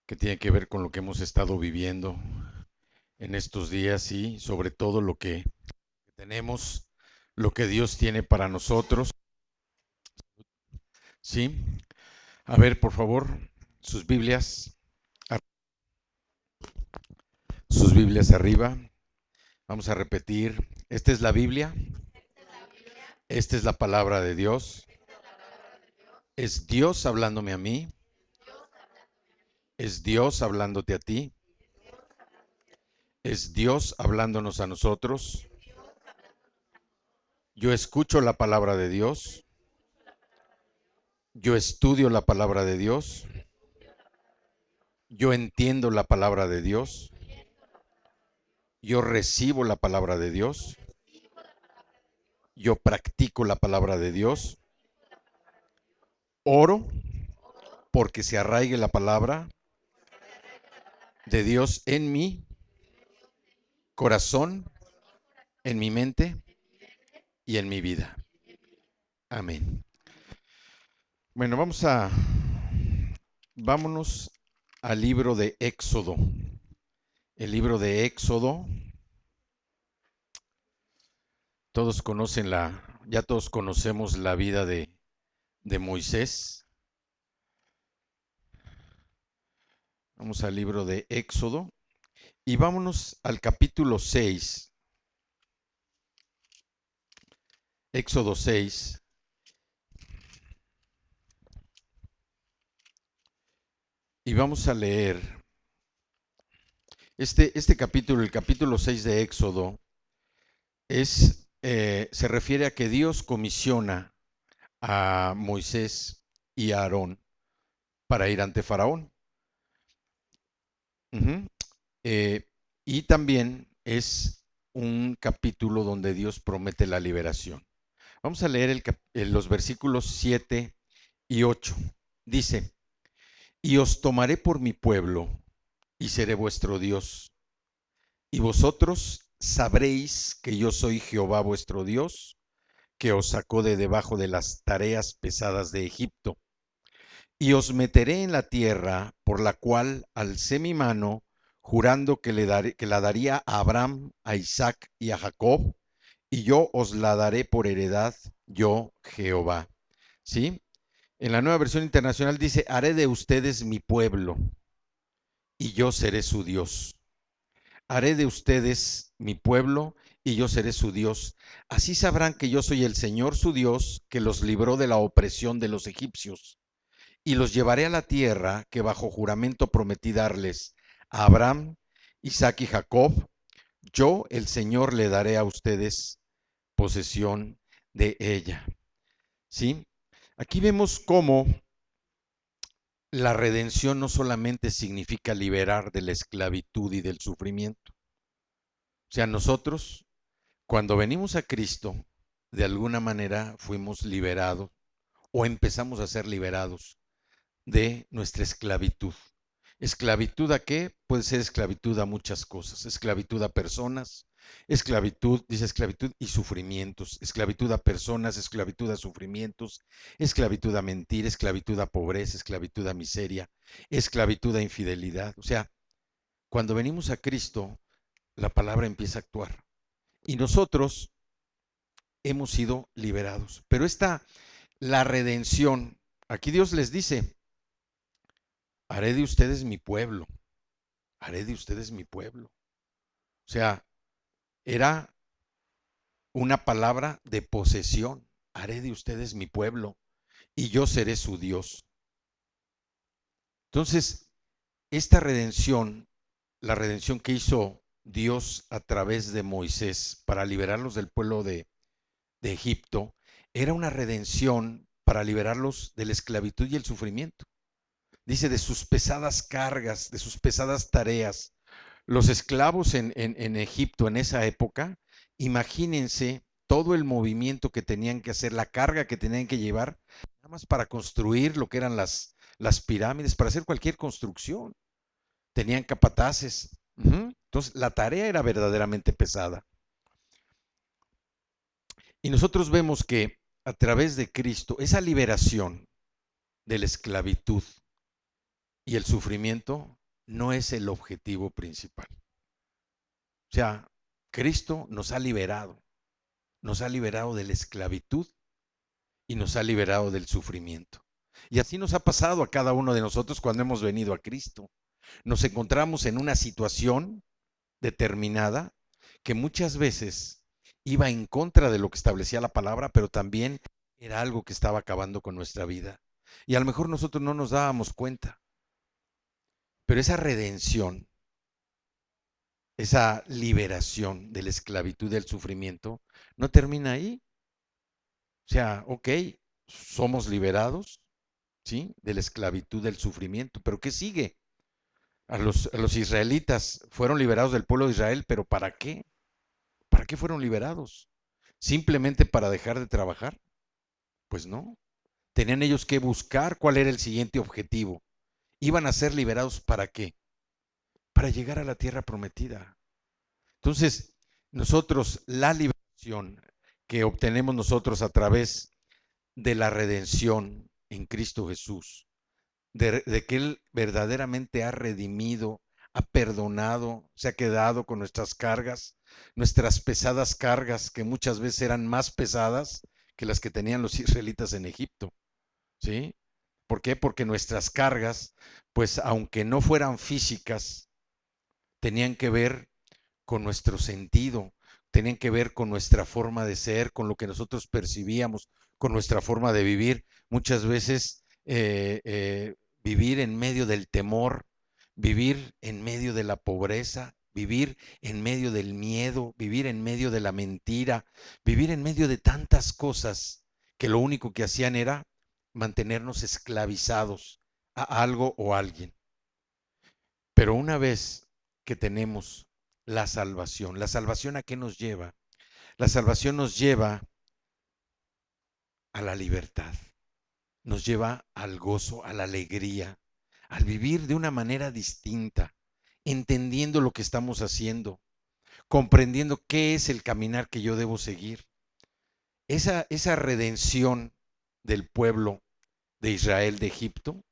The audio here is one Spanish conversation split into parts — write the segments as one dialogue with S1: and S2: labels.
S1: que tiene que ver con lo que hemos estado viviendo en estos días y sobre todo lo que tenemos, lo que Dios tiene para nosotros. ¿Sí? A ver, por favor, sus Biblias, sus Biblias arriba. Vamos a repetir. Esta es la Biblia. Esta es la palabra de Dios. Es Dios hablándome a mí. Es Dios hablándote a ti. Es Dios hablándonos a nosotros. Yo escucho la palabra de Dios. Yo estudio la palabra de Dios. Yo entiendo la palabra de Dios. Yo recibo la palabra de Dios. Yo practico la palabra de Dios. Oro porque se arraigue la palabra de Dios en mi corazón, en mi mente y en mi vida. Amén. Bueno, vámonos al libro de Éxodo. El libro de Éxodo, ya todos conocemos la vida de Moisés. Vamos al libro de Éxodo y vámonos al capítulo 6. Éxodo 6. Y vamos a leer este capítulo, el capítulo 6 de Éxodo, se refiere a que Dios comisiona a Moisés y a Aarón para ir ante Faraón. Ujú. Y también es un capítulo donde Dios promete la liberación. Vamos a leer los versículos 7 y 8. Dice, y os tomaré por mi pueblo y seré vuestro Dios. Y vosotros sabréis que yo soy Jehová vuestro Dios, que os sacó de debajo de las tareas pesadas de Egipto. Y os meteré en la tierra por la cual alcé mi mano, jurando que la daría a Abraham, a Isaac y a Jacob, y yo os la daré por heredad, yo Jehová. ¿Sí? En la Nueva Versión Internacional dice, haré de ustedes mi pueblo, y yo seré su Dios. Haré de ustedes mi pueblo, y yo seré su Dios. Así sabrán que yo soy el Señor su Dios, que los libró de la opresión de los egipcios. Y los llevaré a la tierra que bajo juramento prometí darles a Abraham, Isaac y Jacob. Yo, el Señor, le daré a ustedes posesión de ella. ¿Sí? Aquí vemos cómo la redención no solamente significa liberar de la esclavitud y del sufrimiento. O sea, nosotros, cuando venimos a Cristo, de alguna manera fuimos liberados o empezamos a ser liberados de nuestra esclavitud. ¿Esclavitud a qué? Puede ser esclavitud a muchas cosas. Esclavitud a personas, dice esclavitud y sufrimientos. Esclavitud a personas, esclavitud a sufrimientos, esclavitud a mentir, esclavitud a pobreza, esclavitud a miseria, esclavitud a infidelidad. O sea, cuando venimos a Cristo, la palabra empieza a actuar. Y nosotros hemos sido liberados. Pero la redención, aquí Dios les dice, haré de ustedes mi pueblo, haré de ustedes mi pueblo. O sea, era una palabra de posesión, haré de ustedes mi pueblo y yo seré su Dios. Entonces, esta redención, la redención que hizo Dios a través de Moisés para liberarlos del pueblo de Egipto, era una redención para liberarlos de la esclavitud y el sufrimiento. Dice, de sus pesadas cargas, de sus pesadas tareas. Los esclavos en Egipto en esa época, imagínense todo el movimiento que tenían que hacer, la carga que tenían que llevar, nada más para construir lo que eran las pirámides, para hacer cualquier construcción. Tenían capataces. Entonces, la tarea era verdaderamente pesada. Y nosotros vemos que a través de Cristo, esa liberación de la esclavitud y el sufrimiento no es el objetivo principal. O sea, Cristo nos ha liberado de la esclavitud y nos ha liberado del sufrimiento. Y así nos ha pasado a cada uno de nosotros cuando hemos venido a Cristo. Nos encontramos en una situación determinada que muchas veces iba en contra de lo que establecía la palabra, pero también era algo que estaba acabando con nuestra vida. Y a lo mejor nosotros no nos dábamos cuenta, pero esa redención, esa liberación de la esclavitud y del sufrimiento, no termina ahí. O sea, ok, somos liberados, ¿sí? De la esclavitud del sufrimiento, pero ¿qué sigue? A los israelitas fueron liberados del pueblo de Israel, pero ¿para qué? ¿Para qué fueron liberados? ¿Simplemente para dejar de trabajar? Pues no. Tenían ellos que buscar cuál era el siguiente objetivo. ¿Iban a ser liberados para qué? Para llegar a la tierra prometida. Entonces, nosotros, la liberación que obtenemos nosotros a través de la redención en Cristo Jesús, de que Él verdaderamente ha redimido, ha perdonado, se ha quedado con nuestras pesadas cargas, que muchas veces eran más pesadas que las que tenían los israelitas en Egipto, ¿sí? ¿Por qué? Porque nuestras cargas, pues aunque no fueran físicas, tenían que ver con nuestro sentido, tenían que ver con nuestra forma de ser, con lo que nosotros percibíamos, con nuestra forma de vivir. Muchas veces vivir en medio del temor, vivir en medio de la pobreza, vivir en medio del miedo, vivir en medio de la mentira, vivir en medio de tantas cosas que lo único que hacían era mantenernos esclavizados a algo o a alguien. Pero una vez que tenemos ¿la salvación a qué nos lleva? La salvación nos lleva a la libertad, nos lleva al gozo, a la alegría, al vivir de una manera distinta, entendiendo lo que estamos haciendo, comprendiendo qué es el caminar que yo debo seguir. Esa redención del pueblo de Israel de Egipto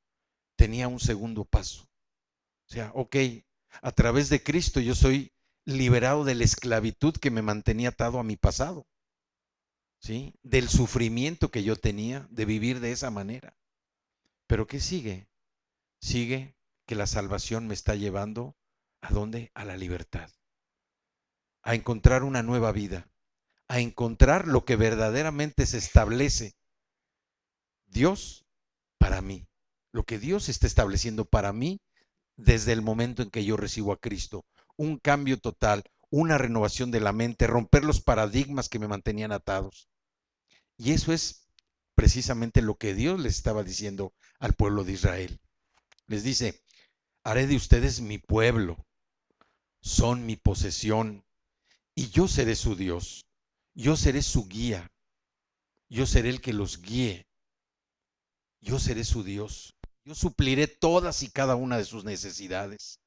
S1: tenía un segundo paso. O sea, ok, a través de Cristo yo soy liberado de la esclavitud que me mantenía atado a mi pasado, ¿sí? Del sufrimiento que yo tenía de vivir de esa manera. Pero ¿qué sigue? Sigue que la salvación me está llevando ¿a dónde? A la libertad, a encontrar una nueva vida, a encontrar lo que verdaderamente se establece Dios para mí, lo que Dios está estableciendo para mí desde el momento en que yo recibo a Cristo. Un cambio total, una renovación de la mente, romper los paradigmas que me mantenían atados. Y eso es precisamente lo que Dios les estaba diciendo al pueblo de Israel. Les dice, haré de ustedes mi pueblo, son mi posesión, y yo seré su Dios, yo seré su guía, yo seré el que los guíe, yo seré su Dios, yo supliré todas y cada una de sus necesidades.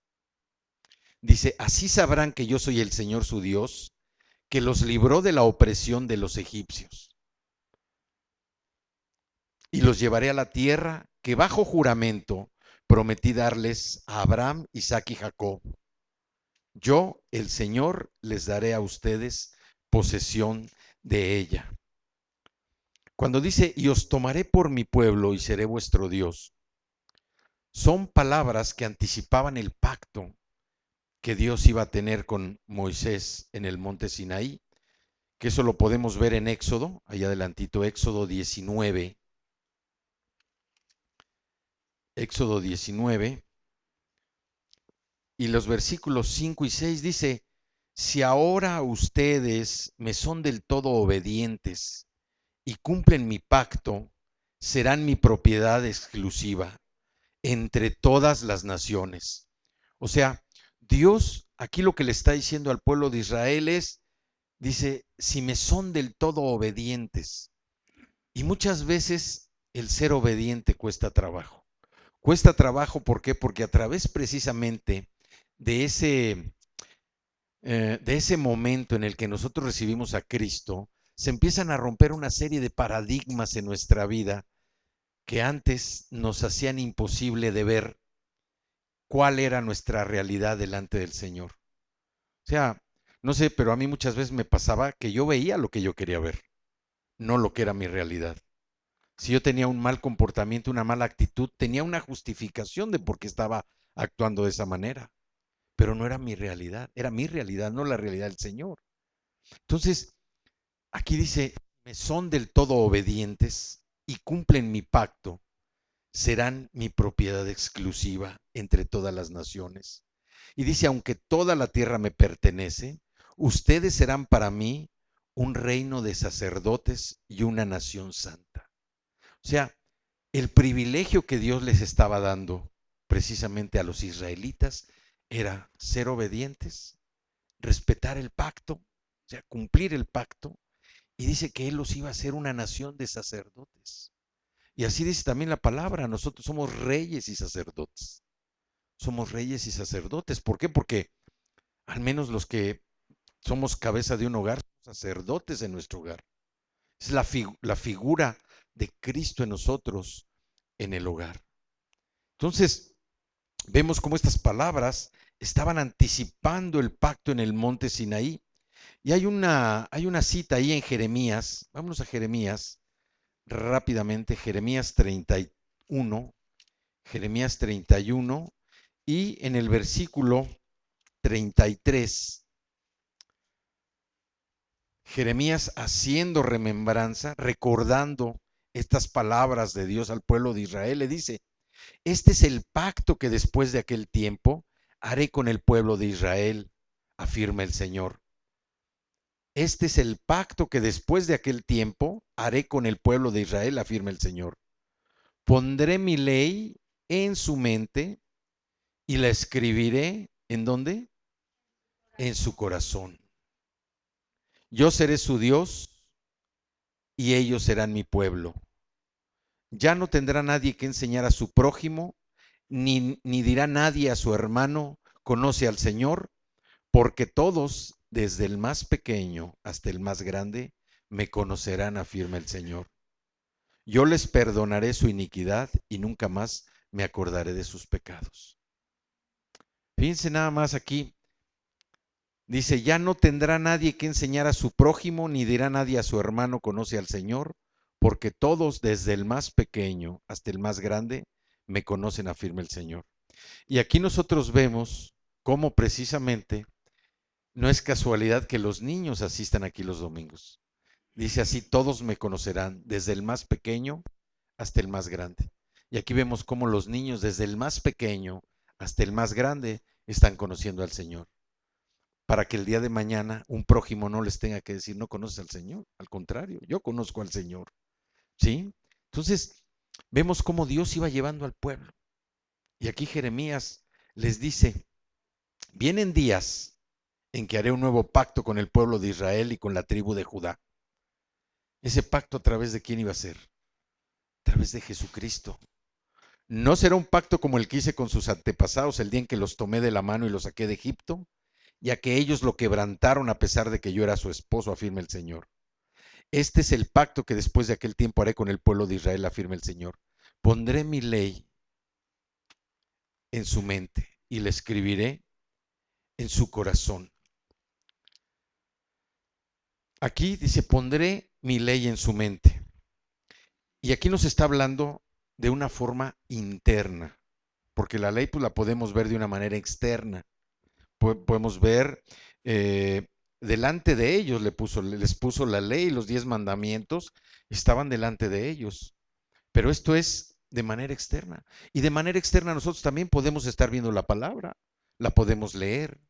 S1: Dice, así sabrán que yo soy el Señor su Dios, que los libró de la opresión de los egipcios. Y los llevaré a la tierra que bajo juramento prometí darles a Abraham, Isaac y Jacob. Yo, el Señor, les daré a ustedes posesión de ella. Cuando dice, y os tomaré por mi pueblo y seré vuestro Dios, son palabras que anticipaban el pacto que Dios iba a tener con Moisés en el monte Sinaí, que eso lo podemos ver en Éxodo, allá adelantito, Éxodo 19. Éxodo 19 y los versículos 5 y 6 dice, si ahora ustedes me son del todo obedientes y cumplen mi pacto, serán mi propiedad exclusiva entre todas las naciones. O sea, Dios aquí lo que le está diciendo al pueblo de Israel es, dice, si me son del todo obedientes. Y muchas veces el ser obediente cuesta trabajo. Cuesta trabajo, ¿por qué? Porque a través precisamente de ese momento en el que nosotros recibimos a Cristo, se empiezan a romper una serie de paradigmas en nuestra vida que antes nos hacían imposible de ver cuál era nuestra realidad delante del Señor. O sea, no sé, pero a mí muchas veces me pasaba que yo veía lo que yo quería ver, no lo que era mi realidad. Si yo tenía un mal comportamiento, una mala actitud, tenía una justificación de por qué estaba actuando de esa manera, pero no era mi realidad, no la realidad del Señor. Entonces, aquí dice, me son del todo obedientes y cumplen mi pacto, serán mi propiedad exclusiva entre todas las naciones. Y dice, aunque toda la tierra me pertenece, ustedes serán para mí un reino de sacerdotes y una nación santa. O sea, el privilegio que Dios les estaba dando precisamente a los israelitas era ser obedientes, respetar el pacto, o sea, cumplir el pacto. Y dice que Él los iba a hacer una nación de sacerdotes. Y así dice también la palabra, nosotros somos reyes y sacerdotes. Somos reyes y sacerdotes. ¿Por qué? Porque al menos los que somos cabeza de un hogar, somos sacerdotes en nuestro hogar. Es la figura de Cristo en nosotros en el hogar. Entonces, vemos cómo estas palabras estaban anticipando el pacto en el monte Sinaí. Y hay una cita ahí en Jeremías. Vámonos a Jeremías rápidamente. Jeremías 31. Jeremías 31 y en el versículo 33. Jeremías haciendo remembranza, recordando estas palabras de Dios al pueblo de Israel, le dice, este es el pacto que después de aquel tiempo haré con el pueblo de Israel, afirma el Señor. Este es el pacto que después de aquel tiempo haré con el pueblo de Israel, afirma el Señor. Pondré mi ley en su mente y la escribiré, ¿en dónde? En su corazón. Yo seré su Dios y ellos serán mi pueblo. Ya no tendrá nadie que enseñar a su prójimo, ni dirá nadie a su hermano, conoce al Señor, porque todos, desde el más pequeño hasta el más grande, me conocerán, afirma el Señor. Yo les perdonaré su iniquidad y nunca más me acordaré de sus pecados. Fíjense nada más aquí. Dice, ya no tendrá nadie que enseñar a su prójimo, ni dirá nadie a su hermano, conoce al Señor, porque todos, desde el más pequeño hasta el más grande, me conocen, afirma el Señor. Y aquí nosotros vemos cómo precisamente no es casualidad que los niños asistan aquí los domingos. Dice así, todos me conocerán, desde el más pequeño hasta el más grande. Y aquí vemos cómo los niños, desde el más pequeño hasta el más grande, están conociendo al Señor, para que el día de mañana un prójimo no les tenga que decir, no conoces al Señor. Al contrario, yo conozco al Señor. ¿Sí? Entonces, vemos cómo Dios iba llevando al pueblo. Y aquí Jeremías les dice, vienen días en que haré un nuevo pacto con el pueblo de Israel y con la tribu de Judá. Ese pacto a través de quién iba a ser? A través de Jesucristo. No será un pacto como el que hice con sus antepasados el día en que los tomé de la mano y los saqué de Egipto, ya que ellos lo quebrantaron a pesar de que yo era su esposo, afirma el Señor. Este es el pacto que después de aquel tiempo haré con el pueblo de Israel, afirma el Señor. Pondré mi ley en su mente y la escribiré en su corazón. Aquí dice, pondré mi ley en su mente. Y aquí nos está hablando de una forma interna, porque la ley pues la podemos ver de una manera externa. Podemos ver delante de ellos les puso la ley, los 10 mandamientos estaban delante de ellos. Pero esto es de manera externa. Y de manera externa nosotros también podemos estar viendo la palabra, la podemos leer.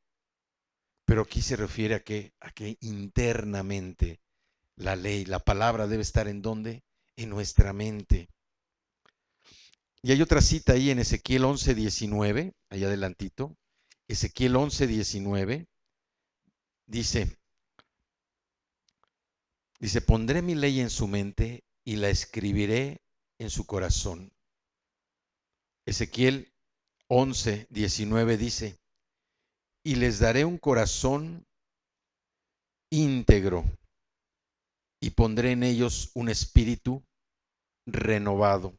S1: Pero aquí se refiere a que internamente la ley, la palabra debe estar ¿en dónde? En nuestra mente. Y hay otra cita ahí en Ezequiel 11:19, allá adelantito. Ezequiel 11:19 dice, pondré mi ley en su mente y la escribiré en su corazón. Ezequiel 11:19 dice, y les daré un corazón íntegro y pondré en ellos un espíritu renovado.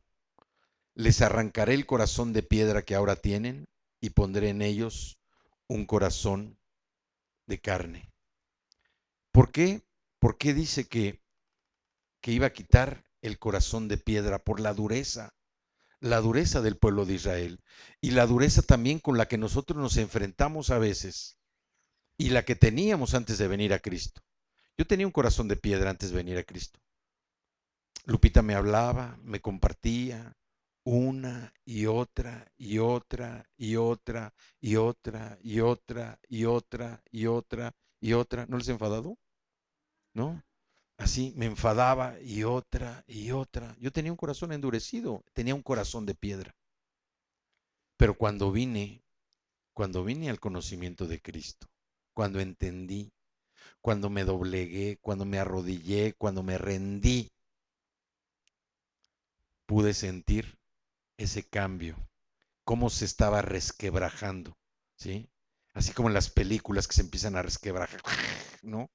S1: Les arrancaré el corazón de piedra que ahora tienen y pondré en ellos un corazón de carne. ¿Por qué? ¿Por qué dice que iba a quitar el corazón de piedra? Por la dureza del pueblo de Israel y la dureza también con la que nosotros nos enfrentamos a veces y la que teníamos antes de venir a Cristo. Yo tenía un corazón de piedra antes de venir a Cristo. Lupita me hablaba, me compartía una y otra y otra y otra y otra y otra y otra y otra y otra. ¿No les he enfadado? ¿No? Así me enfadaba y otra y otra. Yo tenía un corazón endurecido, tenía un corazón de piedra. Pero cuando vine al conocimiento de Cristo, cuando entendí, cuando me doblegué, cuando me arrodillé, cuando me rendí, pude sentir ese cambio, cómo se estaba resquebrajando, ¿sí? Así como en las películas que se empiezan a resquebrajar, ¿no?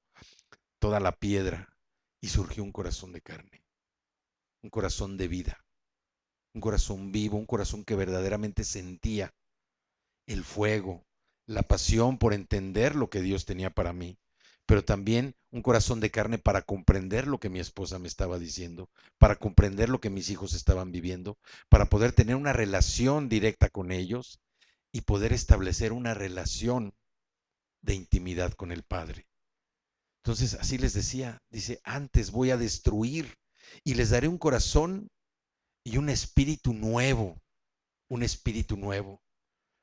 S1: Toda la piedra y surgió un corazón de carne, un corazón de vida, un corazón vivo, un corazón que verdaderamente sentía el fuego, la pasión por entender lo que Dios tenía para mí, pero también un corazón de carne para comprender lo que mi esposa me estaba diciendo, para comprender lo que mis hijos estaban viviendo, para poder tener una relación directa con ellos y poder establecer una relación de intimidad con el Padre. Entonces, así les decía, dice, antes voy a destruir y les daré un corazón y un espíritu nuevo, un espíritu nuevo.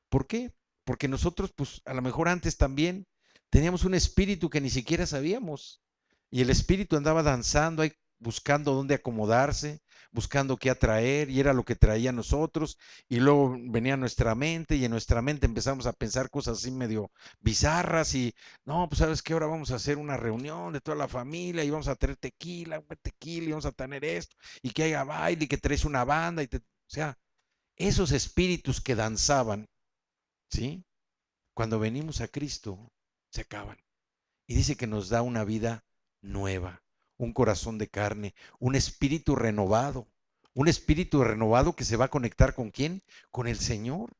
S1: ¿Por qué? Porque nosotros, pues a lo mejor antes también teníamos un espíritu que ni siquiera sabíamos. Y el espíritu andaba danzando ahí, buscando dónde acomodarse, buscando qué atraer, y era lo que traía a nosotros. Y luego venía a nuestra mente, y en nuestra mente empezamos a pensar cosas así medio bizarras. Y no, pues sabes que ahora vamos a hacer una reunión de toda la familia, y vamos a tener tequila, y vamos a tener esto, y que haya baile, y que traes una banda, o sea, esos espíritus que danzaban, ¿sí? Cuando venimos a Cristo, se acaban. Y dice que nos da una vida nueva, un corazón de carne, un espíritu renovado que se va a conectar con quién, con el Señor.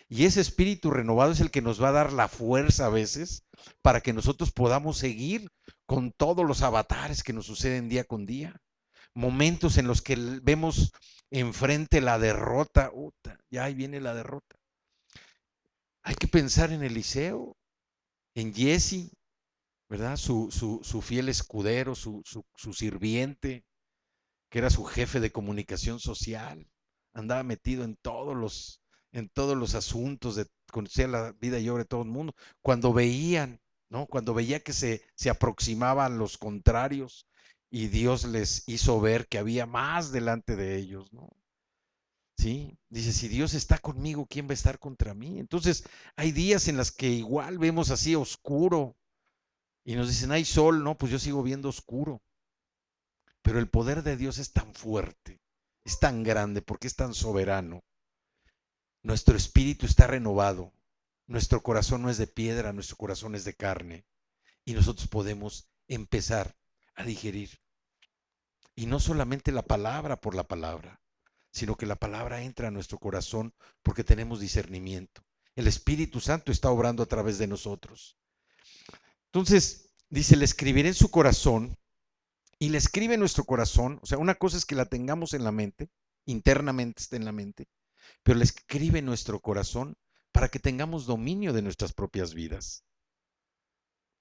S1: Y ese espíritu renovado es el que nos va a dar la fuerza a veces para que nosotros podamos seguir con todos los avatares que nos suceden día con día. Momentos en los que vemos enfrente la derrota, ya ahí viene la derrota. Hay que pensar en Eliseo, en Jesse, ¿verdad? Su fiel escudero, su sirviente, que era su jefe de comunicación social. Andaba metido en todos los asuntos, conocía la vida y obra de todo el mundo. Cuando veían, ¿no? Cuando veía que se aproximaban los contrarios y Dios les hizo ver que había más delante de ellos, ¿no? Sí, dice, si Dios está conmigo, ¿quién va a estar contra mí? Entonces, hay días en los que igual vemos así oscuro y nos dicen, hay sol, no, pues yo sigo viendo oscuro. Pero el poder de Dios es tan fuerte, es tan grande porque es tan soberano. Nuestro espíritu está renovado, nuestro corazón no es de piedra, nuestro corazón es de carne y nosotros podemos empezar a digerir. Y no solamente la palabra por la palabra, sino que la palabra entra a nuestro corazón porque tenemos discernimiento. El Espíritu Santo está obrando a través de nosotros. Entonces, dice, le escribiré en su corazón y le escribe en nuestro corazón. O sea, una cosa es que la tengamos en la mente, internamente está en la mente, pero le escribe en nuestro corazón para que tengamos dominio de nuestras propias vidas.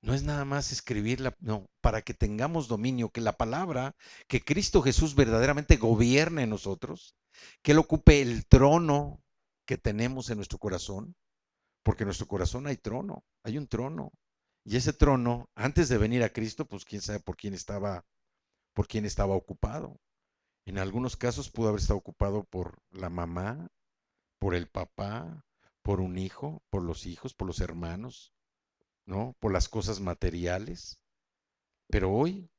S1: No es nada más escribirla, no, para que tengamos dominio, que la palabra, que Cristo Jesús verdaderamente gobierne en nosotros, que Él ocupe el trono que tenemos en nuestro corazón, porque en nuestro corazón hay trono, hay un trono. Y ese trono, antes de venir a Cristo, pues quién sabe por quién estaba ocupado. En algunos casos pudo haber estado ocupado por la mamá, por el papá, por un hijo, por los hijos, por los hermanos, ¿no? Por las cosas materiales. Pero hoy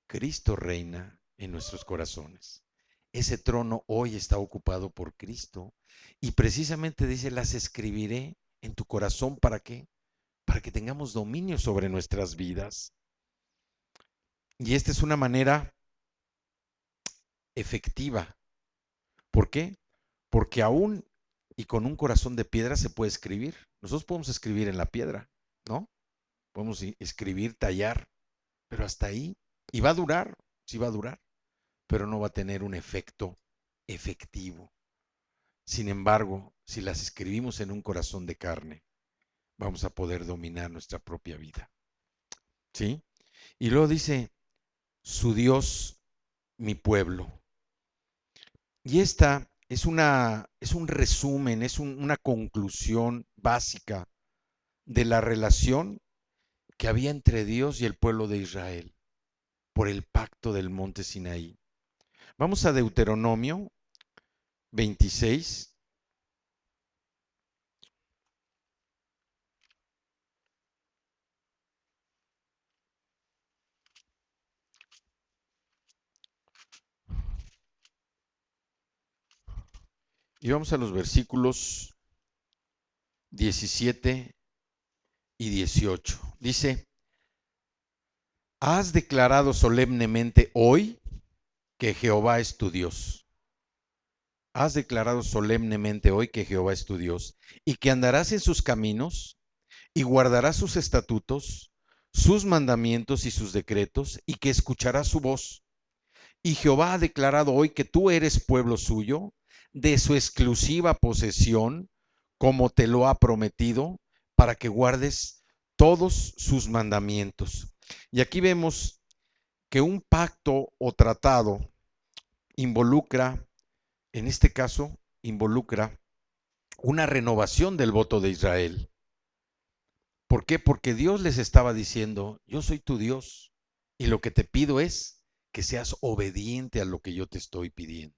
S1: Cristo reina en nuestros corazones. Ese trono hoy está ocupado por Cristo y precisamente dice, las escribiré en tu corazón, ¿para qué? Para que tengamos dominio sobre nuestras vidas. Y esta es una manera efectiva. ¿Por qué? Porque aún y con un corazón de piedra se puede escribir. Nosotros podemos escribir en la piedra, ¿no? Podemos escribir, tallar, pero hasta ahí. Y va a durar, sí va a durar, pero no va a tener un efecto efectivo. Sin embargo, si las escribimos en un corazón de carne, vamos a poder dominar nuestra propia vida. ¿Sí? Y luego dice, su Dios, mi pueblo. Y esta es un resumen, una conclusión básica de la relación que había entre Dios y el pueblo de Israel por el pacto del monte Sinaí. Vamos a Deuteronomio 26. Y vamos a los versículos 17 y 18. Dice, has declarado solemnemente hoy que Jehová es tu Dios. Has declarado solemnemente hoy que Jehová es tu Dios y que andarás en sus caminos y guardarás sus estatutos, sus mandamientos y sus decretos y que escucharás su voz. Y Jehová ha declarado hoy que tú eres pueblo suyo, de su exclusiva posesión, como te lo ha prometido, para que guardes todos sus mandamientos. Y aquí vemos que un pacto o tratado involucra, en este caso, involucra una renovación del voto de Israel. ¿Por qué? Porque Dios les estaba diciendo, yo soy tu Dios y lo que te pido es que seas obediente a lo que yo te estoy pidiendo.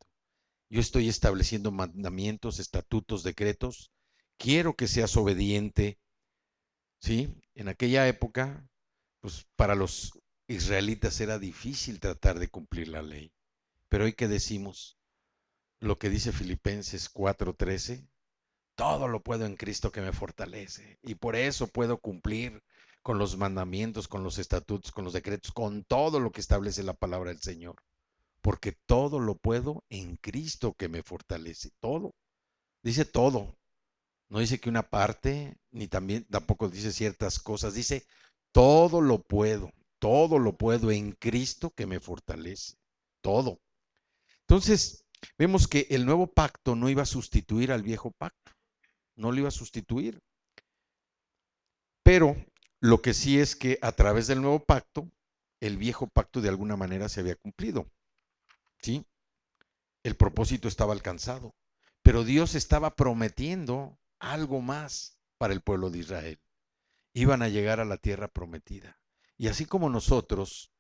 S1: Yo estoy estableciendo mandamientos, estatutos, decretos. Quiero que seas obediente, ¿sí? En aquella época, pues para los israelitas era difícil tratar de cumplir la ley. Pero hoy que decimos lo que dice Filipenses 4:13, todo lo puedo en Cristo que me fortalece. Y por eso puedo cumplir con los mandamientos, con los estatutos, con los decretos, con todo lo que establece la palabra del Señor. Porque todo lo puedo en Cristo que me fortalece. Todo. Dice todo. No dice que una parte, ni también tampoco dice ciertas cosas. Dice todo lo puedo. Todo lo puedo en Cristo que me fortalece. Todo. Entonces, vemos que el nuevo pacto no iba a sustituir al viejo pacto. No lo iba a sustituir. Pero lo que sí es que a través del nuevo pacto, el viejo pacto de alguna manera se había cumplido. ¿Sí? El propósito estaba alcanzado. Pero Dios estaba prometiendo algo más para el pueblo de Israel. Iban a llegar a la tierra prometida. Y así como nosotros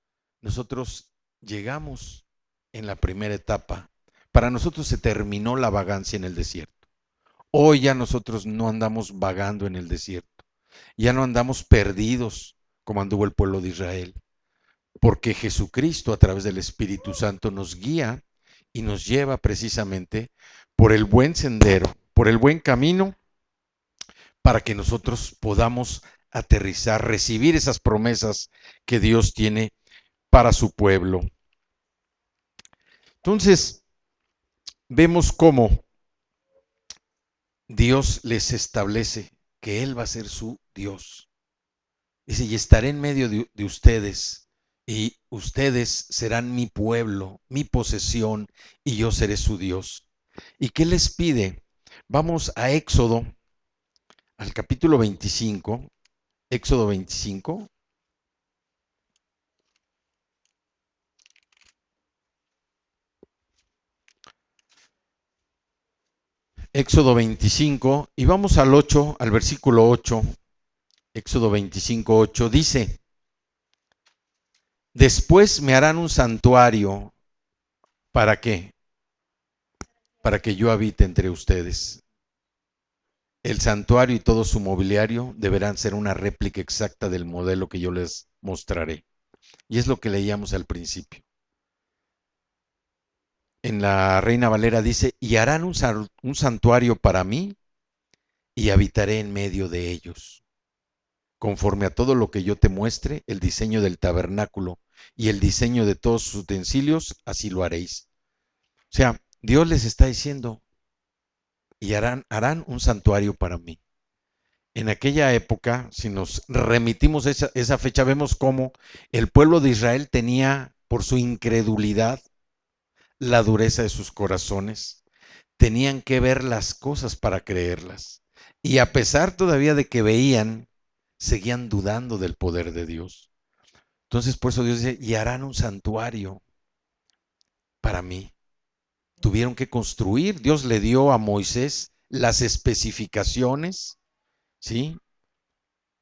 S1: llegamos en la primera etapa. Para nosotros se terminó la vagancia en el desierto. Hoy ya nosotros no andamos vagando en el desierto. Ya no andamos perdidos como anduvo el pueblo de Israel, porque Jesucristo a través del Espíritu Santo nos guía y nos lleva precisamente por el buen sendero, por el buen camino, para que nosotros podamos aterrizar, recibir esas promesas que Dios tiene para su pueblo. Entonces, vemos cómo Dios les establece que Él va a ser su Dios. Dice, y estaré en medio de ustedes, y ustedes serán mi pueblo, mi posesión, y yo seré su Dios. ¿Y qué les pide? Vamos a Éxodo, al capítulo 25, Éxodo 25. Éxodo 25, y vamos al 8, al versículo 8, Éxodo 25, 8, dice, después me harán un santuario, ¿para qué? Para que yo habite entre ustedes. El santuario y todo su mobiliario deberán ser una réplica exacta del modelo que yo les mostraré. Y es lo que leíamos al principio. En la Reina Valera dice, y harán un santuario para mí y habitaré en medio de ellos. Conforme a todo lo que yo te muestre, el diseño del tabernáculo y el diseño de todos sus utensilios, así lo haréis. O sea, Dios les está diciendo, y harán un santuario para mí. En aquella época, si nos remitimos a esa fecha, vemos cómo el pueblo de Israel tenía, por su incredulidad, la dureza de sus corazones, tenían que ver las cosas para creerlas. Y a pesar todavía de que veían, seguían dudando del poder de Dios. Entonces, por eso Dios dice, y harán un santuario para mí. Tuvieron que construir, Dios le dio a Moisés las especificaciones, ¿sí?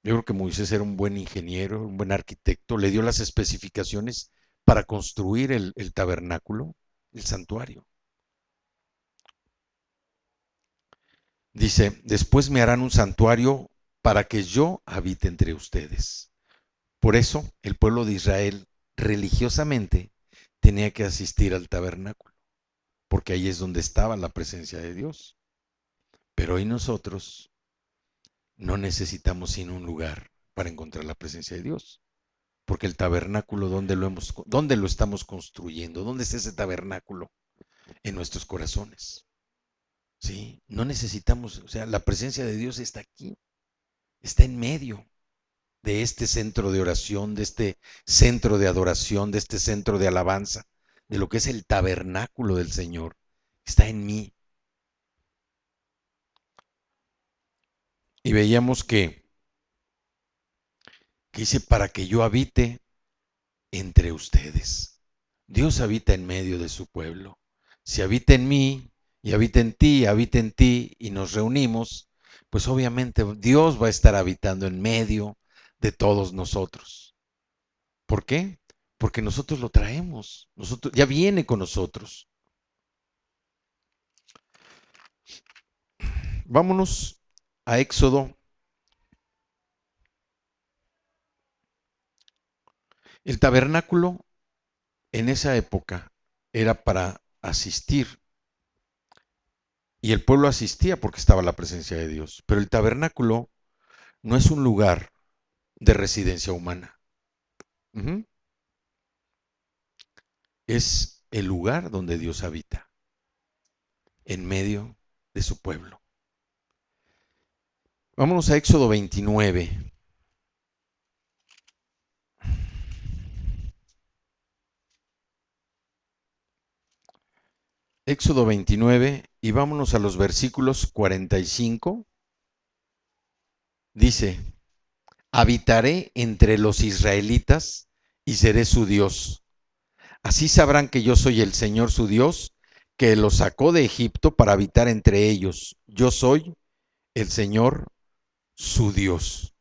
S1: Yo creo que Moisés era un buen ingeniero, un buen arquitecto, le dio las especificaciones para construir el tabernáculo, el santuario. Dice, después me harán un santuario para que yo habite entre ustedes. Por eso el pueblo de Israel religiosamente tenía que asistir al tabernáculo, porque ahí es donde estaba la presencia de Dios. Pero hoy nosotros no necesitamos sino un lugar para encontrar la presencia de Dios. Porque el tabernáculo, ¿dónde lo estamos construyendo? ¿Dónde está ese tabernáculo? En nuestros corazones. ¿Sí? No necesitamos, o sea, la presencia de Dios está aquí, está en medio de este centro de oración, de este centro de adoración, de este centro de alabanza, de lo que es el tabernáculo del Señor. Está en mí. Y veíamos que dice, para que yo habite entre ustedes. Dios habita en medio de su pueblo. Si habita en mí y habita en ti y nos reunimos, pues obviamente Dios va a estar habitando en medio de todos nosotros. ¿Por qué? Porque nosotros lo traemos, nosotros, ya viene con nosotros. Vámonos a Éxodo. El tabernáculo en esa época era para asistir y el pueblo asistía porque estaba la presencia de Dios. Pero el tabernáculo no es un lugar de residencia humana. Uh-huh. Es el lugar donde Dios habita, en medio de su pueblo. Vámonos a Éxodo 29. Éxodo 29 y vámonos a los versículos 45. Dice, habitaré entre los israelitas y seré su Dios. Así sabrán que yo soy el Señor su Dios, que los sacó de Egipto para habitar entre ellos. Yo soy el Señor su Dios.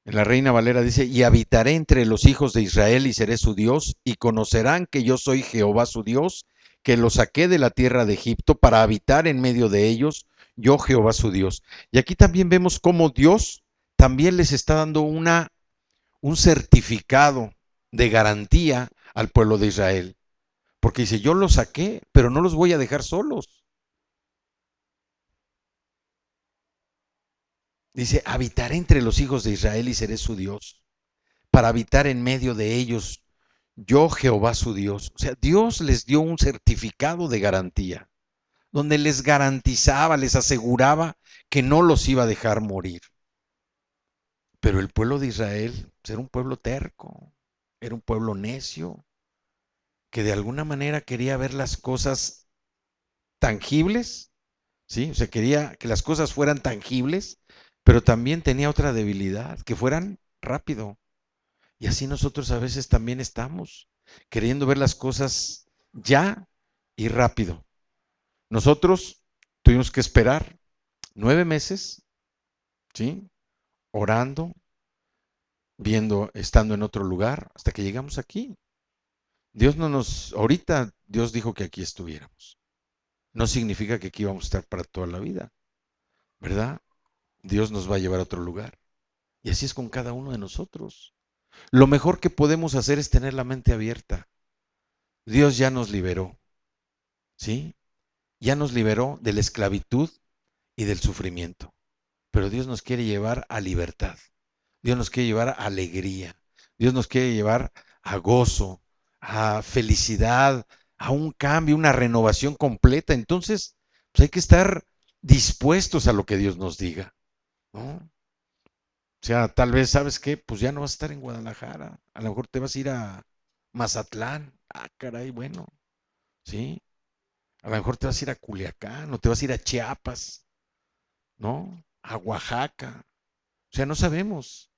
S1: En la Reina Valera dice, y habitaré entre los hijos de Israel y seré su Dios, y conocerán que yo soy Jehová su Dios, que los saqué de la tierra de Egipto para habitar en medio de ellos, yo Jehová su Dios. Y aquí también vemos cómo Dios también les está dando un certificado de garantía al pueblo de Israel. Porque dice, yo los saqué, pero no los voy a dejar solos. Dice, habitaré entre los hijos de Israel y seré su Dios, para habitar en medio de ellos, yo Jehová su Dios. O sea, Dios les dio un certificado de garantía, donde les garantizaba, les aseguraba que no los iba a dejar morir. Pero el pueblo de Israel era un pueblo terco, era un pueblo necio, que de alguna manera quería ver las cosas tangibles, ¿sí? O sea, quería que las cosas fueran tangibles, pero también tenía otra debilidad, que fueran rápido. Y así nosotros a veces también estamos queriendo ver las cosas ya y rápido. Nosotros tuvimos que esperar 9 meses, ¿sí? Orando, viendo, estando en otro lugar, hasta que llegamos aquí. Dios no nos, ahorita Dios dijo que aquí estuviéramos. No significa que aquí vamos a estar para toda la vida, ¿verdad? Dios nos va a llevar a otro lugar. Y así es con cada uno de nosotros. Lo mejor que podemos hacer es tener la mente abierta. Dios ya nos liberó, ¿sí? Ya nos liberó de la esclavitud y del sufrimiento. Pero Dios nos quiere llevar a libertad. Dios nos quiere llevar a alegría. Dios nos quiere llevar a gozo, a felicidad, a un cambio, una renovación completa. Entonces, pues hay que estar dispuestos a lo que Dios nos diga, ¿no? O sea, tal vez, ¿sabes qué? Pues ya no vas a estar en Guadalajara. A lo mejor te vas a ir a Mazatlán. Ah, caray, bueno, sí. A lo mejor te vas a ir a Culiacán o te vas a ir a Chiapas, ¿no? A Oaxaca. O sea, no sabemos,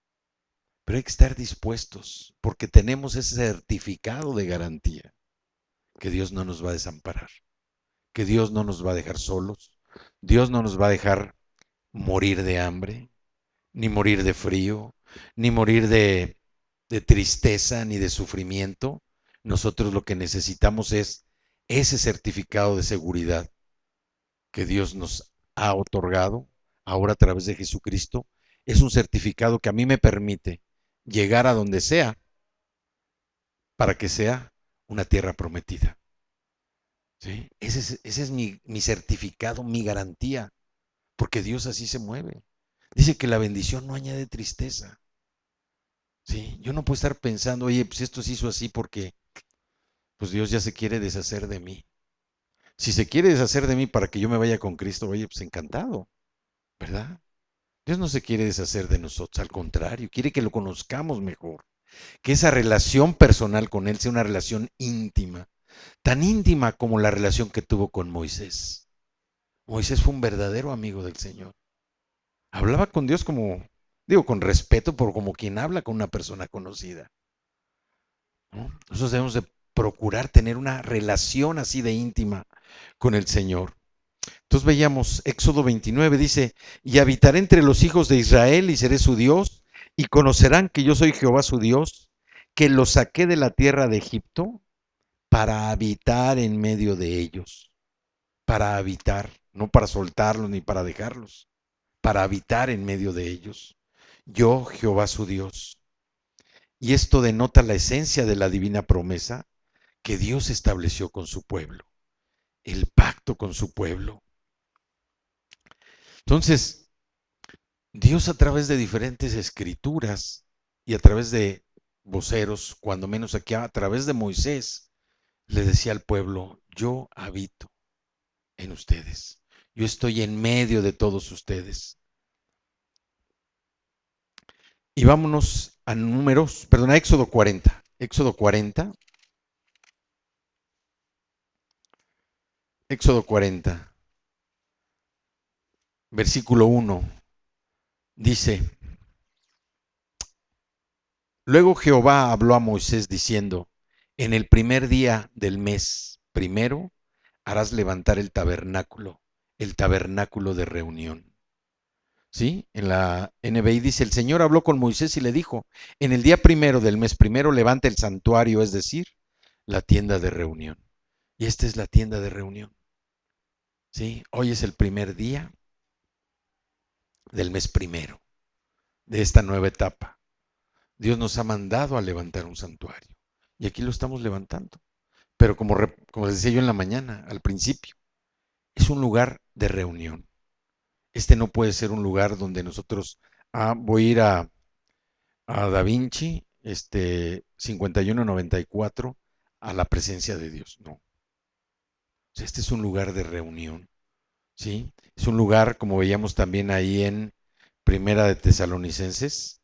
S1: pero hay que estar dispuestos porque tenemos ese certificado de garantía que Dios no nos va a desamparar, que Dios no nos va a dejar solos, Dios no nos va a dejar morir de hambre, ni morir de frío, ni morir de tristeza, ni de sufrimiento. Nosotros lo que necesitamos es ese certificado de seguridad que Dios nos ha otorgado ahora a través de Jesucristo. Es un certificado que a mí me permite llegar a donde sea para que sea una tierra prometida. ¿Sí? Ese es mi certificado, mi garantía, porque Dios así se mueve. Dice que la bendición no añade tristeza. ¿Sí? Yo no puedo estar pensando, oye, pues esto se hizo así porque pues Dios ya se quiere deshacer de mí. Si se quiere deshacer de mí para que yo me vaya con Cristo, oye, pues encantado, ¿verdad? Dios no se quiere deshacer de nosotros, al contrario, quiere que lo conozcamos mejor, que esa relación personal con Él sea una relación íntima, tan íntima como la relación que tuvo con Moisés. Moisés fue un verdadero amigo del Señor. Hablaba con Dios como, digo, con respeto, por como quien habla con una persona conocida, ¿no? Nosotros debemos de procurar tener una relación así de íntima con el Señor. Entonces veíamos Éxodo 29, dice, y habitaré entre los hijos de Israel y seré su Dios, y conocerán que yo soy Jehová su Dios, que los saqué de la tierra de Egipto para habitar en medio de ellos, para habitar, no para soltarlos ni para dejarlos, para habitar en medio de ellos. Yo, Jehová su Dios. Y esto denota la esencia de la divina promesa que Dios estableció con su pueblo, el pacto con su pueblo. Entonces, Dios a través de diferentes escrituras y a través de voceros, cuando menos aquí a través de Moisés, le decía al pueblo, yo habito en ustedes, yo estoy en medio de todos ustedes. Y vámonos a números, perdón, a Éxodo 40. Éxodo 40. Éxodo 40, versículo 1, dice, luego Jehová habló a Moisés diciendo, en el primer día del mes primero harás levantar el tabernáculo de reunión. ¿Sí? En la NBI dice, el Señor habló con Moisés y le dijo, en el día primero del mes primero levanta el santuario, es decir, la tienda de reunión. Y esta es la tienda de reunión. ¿Sí? Hoy es el primer día del mes primero de esta nueva etapa. Dios nos ha mandado a levantar un santuario y aquí lo estamos levantando. Pero como les decía yo en la mañana, al principio, es un lugar de reunión. Este no puede ser un lugar donde nosotros, voy a ir a Da Vinci, 5194, a la presencia de Dios. No. O sea, este es un lugar de reunión, ¿sí? Es un lugar, como veíamos también ahí en Primera de Tesalonicenses.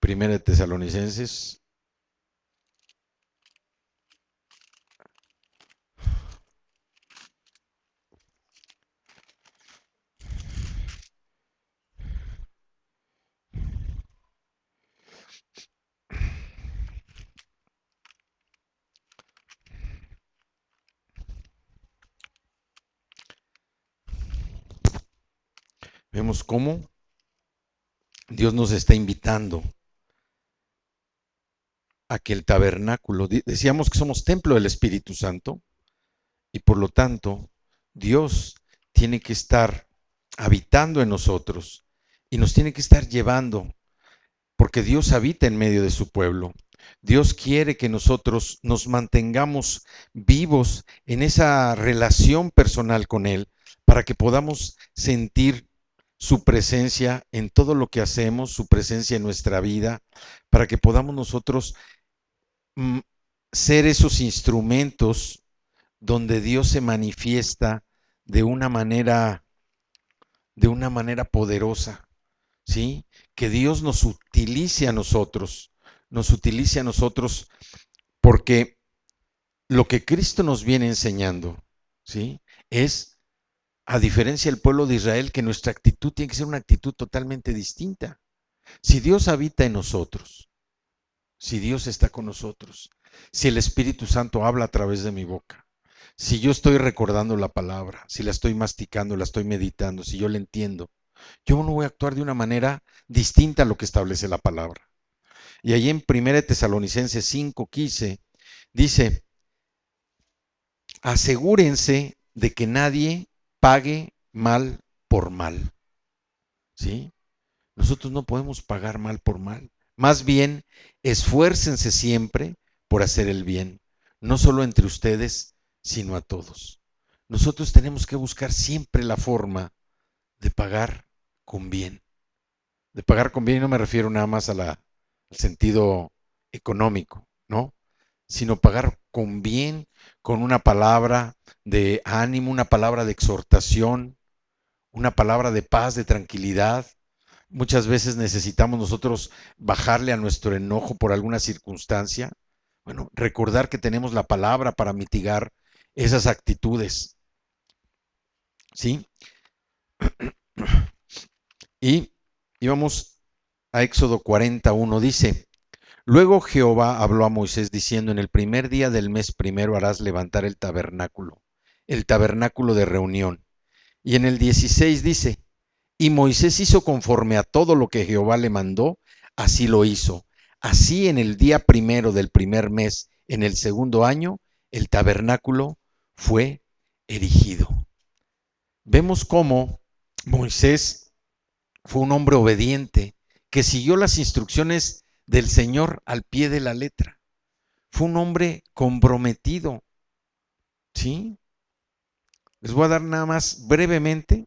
S1: Primera de Tesalonicenses. Vemos cómo Dios nos está invitando a que el tabernáculo, decíamos que somos templo del Espíritu Santo y por lo tanto Dios tiene que estar habitando en nosotros y nos tiene que estar llevando, porque Dios habita en medio de su pueblo. Dios quiere que nosotros nos mantengamos vivos en esa relación personal con Él para que podamos sentir su presencia en todo lo que hacemos, su presencia en nuestra vida, para que podamos nosotros mm, ser esos instrumentos donde Dios se manifiesta de de una manera poderosa, ¿sí? Que Dios nos utilice a nosotros, porque lo que Cristo nos viene enseñando, ¿sí? Es, a diferencia del pueblo de Israel, que nuestra actitud tiene que ser una actitud totalmente distinta. Si Dios habita en nosotros, si Dios está con nosotros, si el Espíritu Santo habla a través de mi boca, si yo estoy recordando la palabra, si la estoy masticando, la estoy meditando, si yo la entiendo, yo no voy a actuar de una manera distinta a lo que establece la palabra. Y ahí en 1 Tesalonicenses 5:15 dice, asegúrense de que nadie pague mal por mal, ¿sí? Nosotros no podemos pagar mal por mal. Más bien, esfuércense siempre por hacer el bien, no solo entre ustedes, sino a todos. Nosotros tenemos que buscar siempre la forma de pagar con bien. De pagar con bien, y no me refiero nada más al sentido económico, ¿no? Sino pagar con bien, con una palabra de ánimo, una palabra de exhortación, una palabra de paz, de tranquilidad. Muchas veces necesitamos nosotros bajarle a nuestro enojo por alguna circunstancia. Bueno, recordar que tenemos la palabra para mitigar esas actitudes, ¿sí? Y íbamos a Éxodo 41, dice, luego Jehová habló a Moisés diciendo, en el primer día del mes primero harás levantar el tabernáculo de reunión. Y en el 16 dice, y Moisés hizo conforme a todo lo que Jehová le mandó, así lo hizo. Así en el día primero del primer mes, en el segundo año, el tabernáculo fue erigido. Vemos cómo Moisés fue un hombre obediente que siguió las instrucciones del Señor al pie de la letra. Fue un hombre comprometido, ¿sí? Les voy a dar nada más brevemente,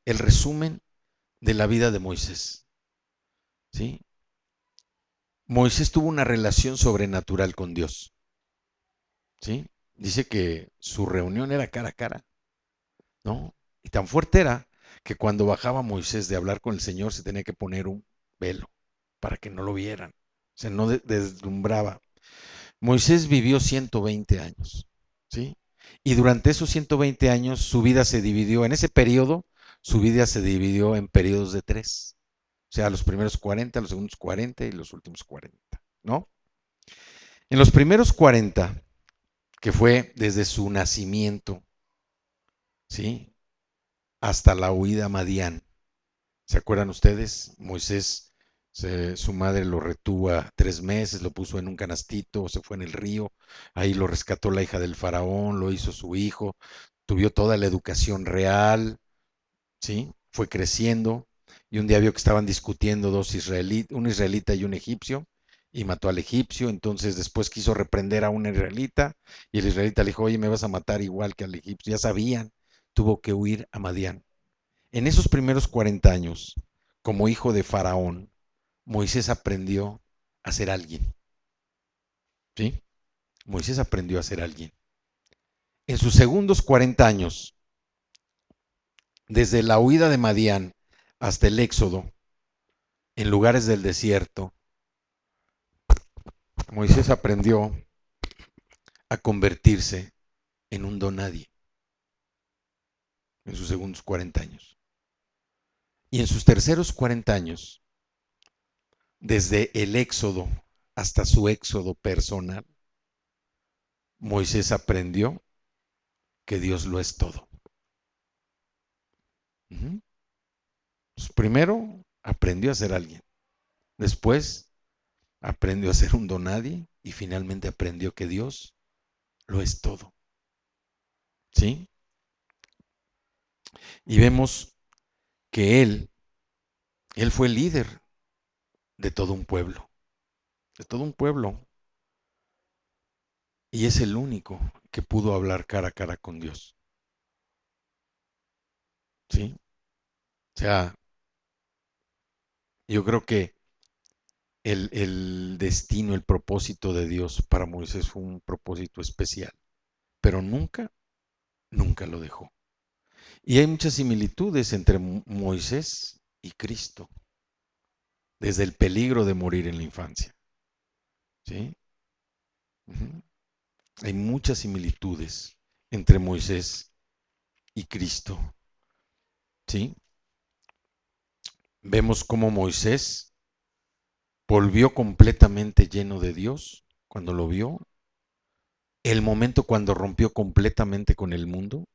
S1: el resumen de la vida de Moisés, ¿sí? Moisés tuvo una relación sobrenatural con Dios, ¿sí? Dice que su reunión era cara a cara, ¿no? Y tan fuerte era que cuando bajaba Moisés de hablar con el Señor se tenía que poner un velo para que no lo vieran, o sea, no deslumbraba. Moisés vivió 120 años, ¿sí? Y durante esos 120 años su vida se dividió, en ese periodo, su vida se dividió en periodos de 3. O sea, los primeros 40, los segundos 40 y los últimos 40, ¿no? En los primeros 40, que fue desde su nacimiento, ¿sí? Hasta la huida a Madián. ¿Se acuerdan ustedes? Moisés, su madre lo retuvo a 3 meses, lo puso en un canastito, se fue en el río, ahí lo rescató la hija del faraón, lo hizo su hijo, tuvo toda la educación real, ¿sí? Fue creciendo y un día vio que estaban discutiendo un israelita y un egipcio y mató al egipcio, entonces después quiso reprender a un israelita y el israelita le dijo, oye, me vas a matar igual que al egipcio, ya sabían, tuvo que huir a Madián. En esos primeros 40 años, como hijo de Faraón, Moisés aprendió a ser alguien, ¿sí? Moisés aprendió a ser alguien. En sus segundos 40 años, desde la huida de Madián hasta el éxodo, en lugares del desierto, Moisés aprendió a convertirse en un donadie en sus segundos 40 años. Y en sus terceros 40 años, desde el éxodo hasta su éxodo personal, Moisés aprendió que Dios lo es todo. Pues primero aprendió a ser alguien, después aprendió a ser un donadie y finalmente aprendió que Dios lo es todo. ¿Sí? Y vemos que él fue el líder de todo un pueblo, de todo un pueblo, y es el único que pudo hablar cara a cara con Dios. ¿sí? O sea, yo creo que el destino, el propósito de Dios para Moisés fue un propósito especial, pero nunca, nunca lo dejó. Y hay muchas similitudes entre Moisés y Cristo, desde el peligro de morir en la infancia, ¿sí? Ujú. Hay muchas similitudes entre Moisés y Cristo, ¿sí? Vemos cómo Moisés volvió completamente lleno de Dios cuando lo vio, el momento cuando rompió completamente con el mundo,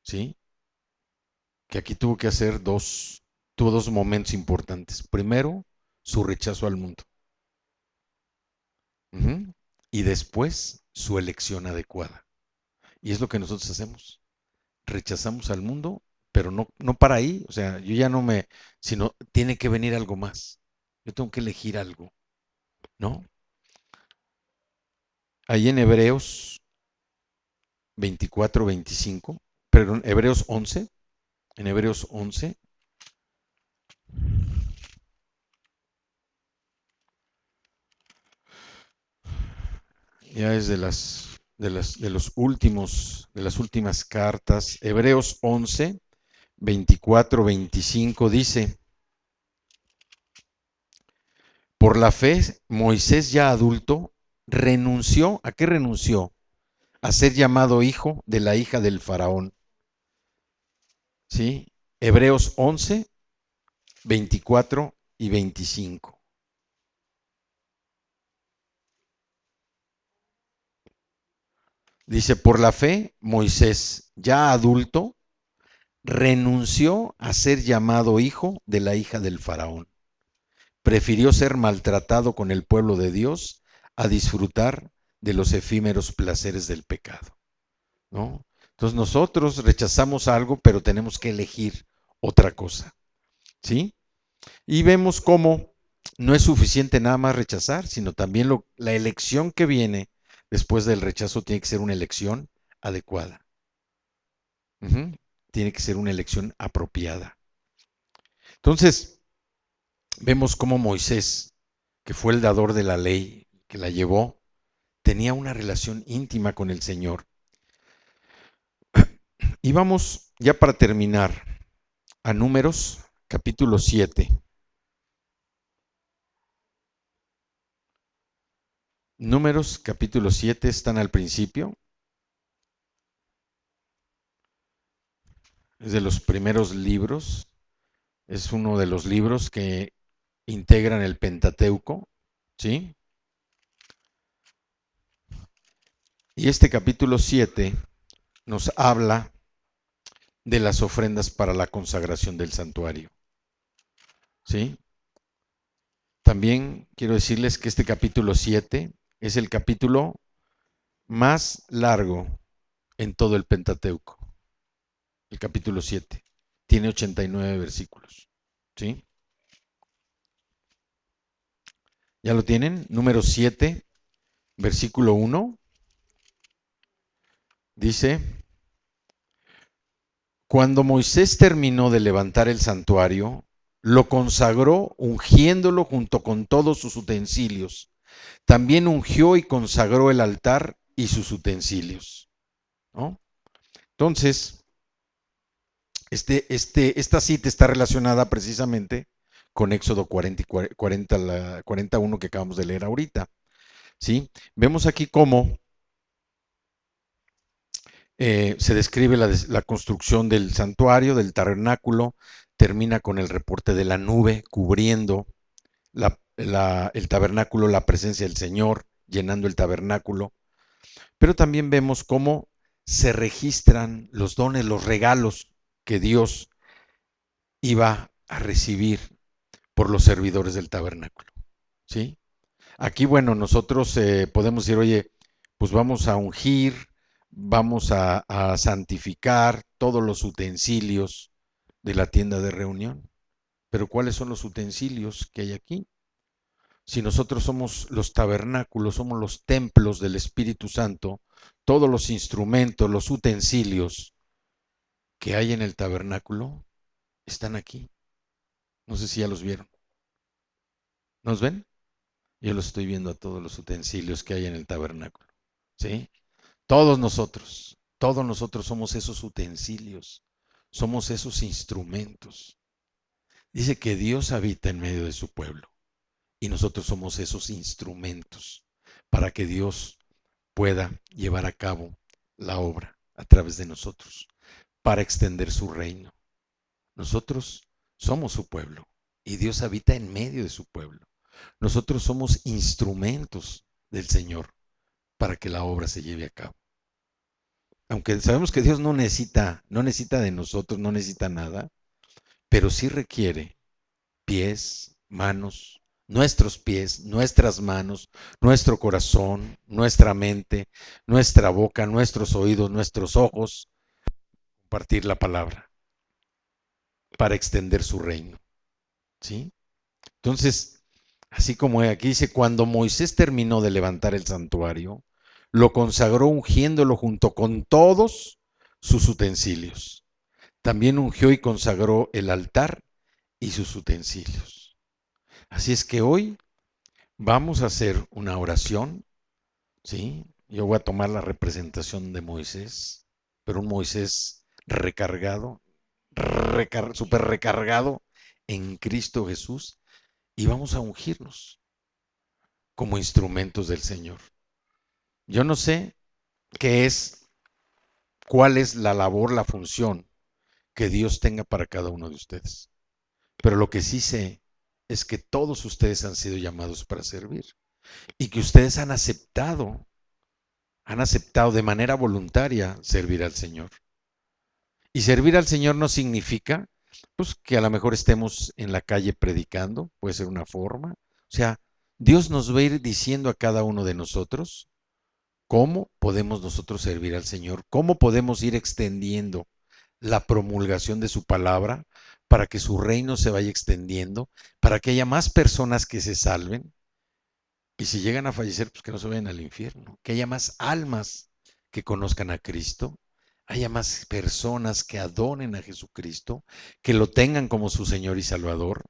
S1: ¿sí? Que aquí tuvo que hacer tuvo dos momentos importantes. Primero, su rechazo al mundo. Ujú. Y después, su elección adecuada. Y es lo que nosotros hacemos. Rechazamos al mundo, pero no, no para ahí. O sea, yo ya no me, sino tiene que venir algo más. Yo tengo que elegir algo, ¿no? Ahí en Hebreos 24-25, perdón, Hebreos 11, en Hebreos 11, ya es de las últimas cartas, Hebreos 11, 24-25 dice, por la fe, Moisés ya adulto renunció, ¿a qué renunció? A ser llamado hijo de la hija del faraón, ¿sí? Hebreos 11, 24 y 25. Dice, por la fe, Moisés, ya adulto, renunció a ser llamado hijo de la hija del faraón. Prefirió ser maltratado con el pueblo de Dios a disfrutar de los efímeros placeres del pecado, ¿no? Entonces nosotros rechazamos algo, pero tenemos que elegir otra cosa, ¿sí? Y vemos cómo no es suficiente nada más rechazar, sino también la elección que viene después del rechazo tiene que ser una elección adecuada. Ujú. Tiene que ser una elección apropiada. Entonces, vemos cómo Moisés, que fue el dador de la ley, que la llevó, tenía una relación íntima con el Señor. Y vamos ya para terminar a Números, capítulo 7. Números, capítulo 7, están al principio. Es de los primeros libros. Es uno de los libros que integran el Pentateuco, ¿sí? Y este capítulo 7 nos habla de las ofrendas para la consagración del santuario, ¿sí? También quiero decirles que este capítulo 7 es el capítulo más largo en todo el Pentateuco, el capítulo 7. Tiene 89 versículos, ¿sí? ¿Ya lo tienen? Número 7, versículo 1, dice, cuando Moisés terminó de levantar el santuario, lo consagró ungiéndolo junto con todos sus utensilios. También ungió y consagró el altar y sus utensilios, ¿no? Entonces, esta cita está relacionada precisamente con Éxodo 40 y 41 que acabamos de leer ahorita, ¿sí? Vemos aquí cómo se describe la construcción del santuario, del tabernáculo, termina con el reporte de la nube cubriendo el tabernáculo, la presencia del Señor, llenando el tabernáculo, pero también vemos cómo se registran los dones, los regalos que Dios iba a recibir por los servidores del tabernáculo, ¿sí? Aquí, bueno, nosotros podemos decir, oye, pues vamos a ungir, vamos a santificar todos los utensilios de la tienda de reunión. Pero ¿cuáles son los utensilios que hay aquí? Si nosotros somos los tabernáculos, somos los templos del Espíritu Santo, todos los instrumentos, los utensilios que hay en el tabernáculo están aquí. No sé si ya los vieron. ¿Nos ven? Yo los estoy viendo a todos los utensilios que hay en el tabernáculo. ¿Sí? Todos nosotros somos esos utensilios, somos esos instrumentos. Dice que Dios habita en medio de su pueblo y nosotros somos esos instrumentos para que Dios pueda llevar a cabo la obra a través de nosotros, para extender su reino. Nosotros somos su pueblo y Dios habita en medio de su pueblo. Nosotros somos instrumentos del Señor para que la obra se lleve a cabo. Aunque sabemos que Dios no necesita de nosotros, no necesita nada, pero sí requiere pies, manos, nuestros pies, nuestras manos, nuestro corazón, nuestra mente, nuestra boca, nuestros oídos, nuestros ojos, compartir la palabra para extender su reino. ¿Sí? Entonces, así como aquí dice, cuando Moisés terminó de levantar el santuario, lo consagró ungiéndolo junto con todos sus utensilios. También ungió y consagró el altar y sus utensilios. Así es que hoy vamos a hacer una oración, ¿sí? Yo voy a tomar la representación de Moisés, pero un Moisés recargado, súper recargado en Cristo Jesús, y vamos a ungirnos como instrumentos del Señor. Yo no sé qué es, cuál es la labor, la función que Dios tenga para cada uno de ustedes, pero lo que sí sé es que todos ustedes han sido llamados para servir y que ustedes han aceptado de manera voluntaria servir al Señor. Y servir al Señor no significa, pues, que a lo mejor estemos en la calle predicando, puede ser una forma. O sea, Dios nos va a ir diciendo a cada uno de nosotros cómo podemos nosotros servir al Señor, cómo podemos ir extendiendo la promulgación de su palabra para que su reino se vaya extendiendo, para que haya más personas que se salven. Y si llegan a fallecer, pues que no se vayan al infierno, que haya más almas que conozcan a Cristo, haya más personas que adoren a Jesucristo, que lo tengan como su Señor y Salvador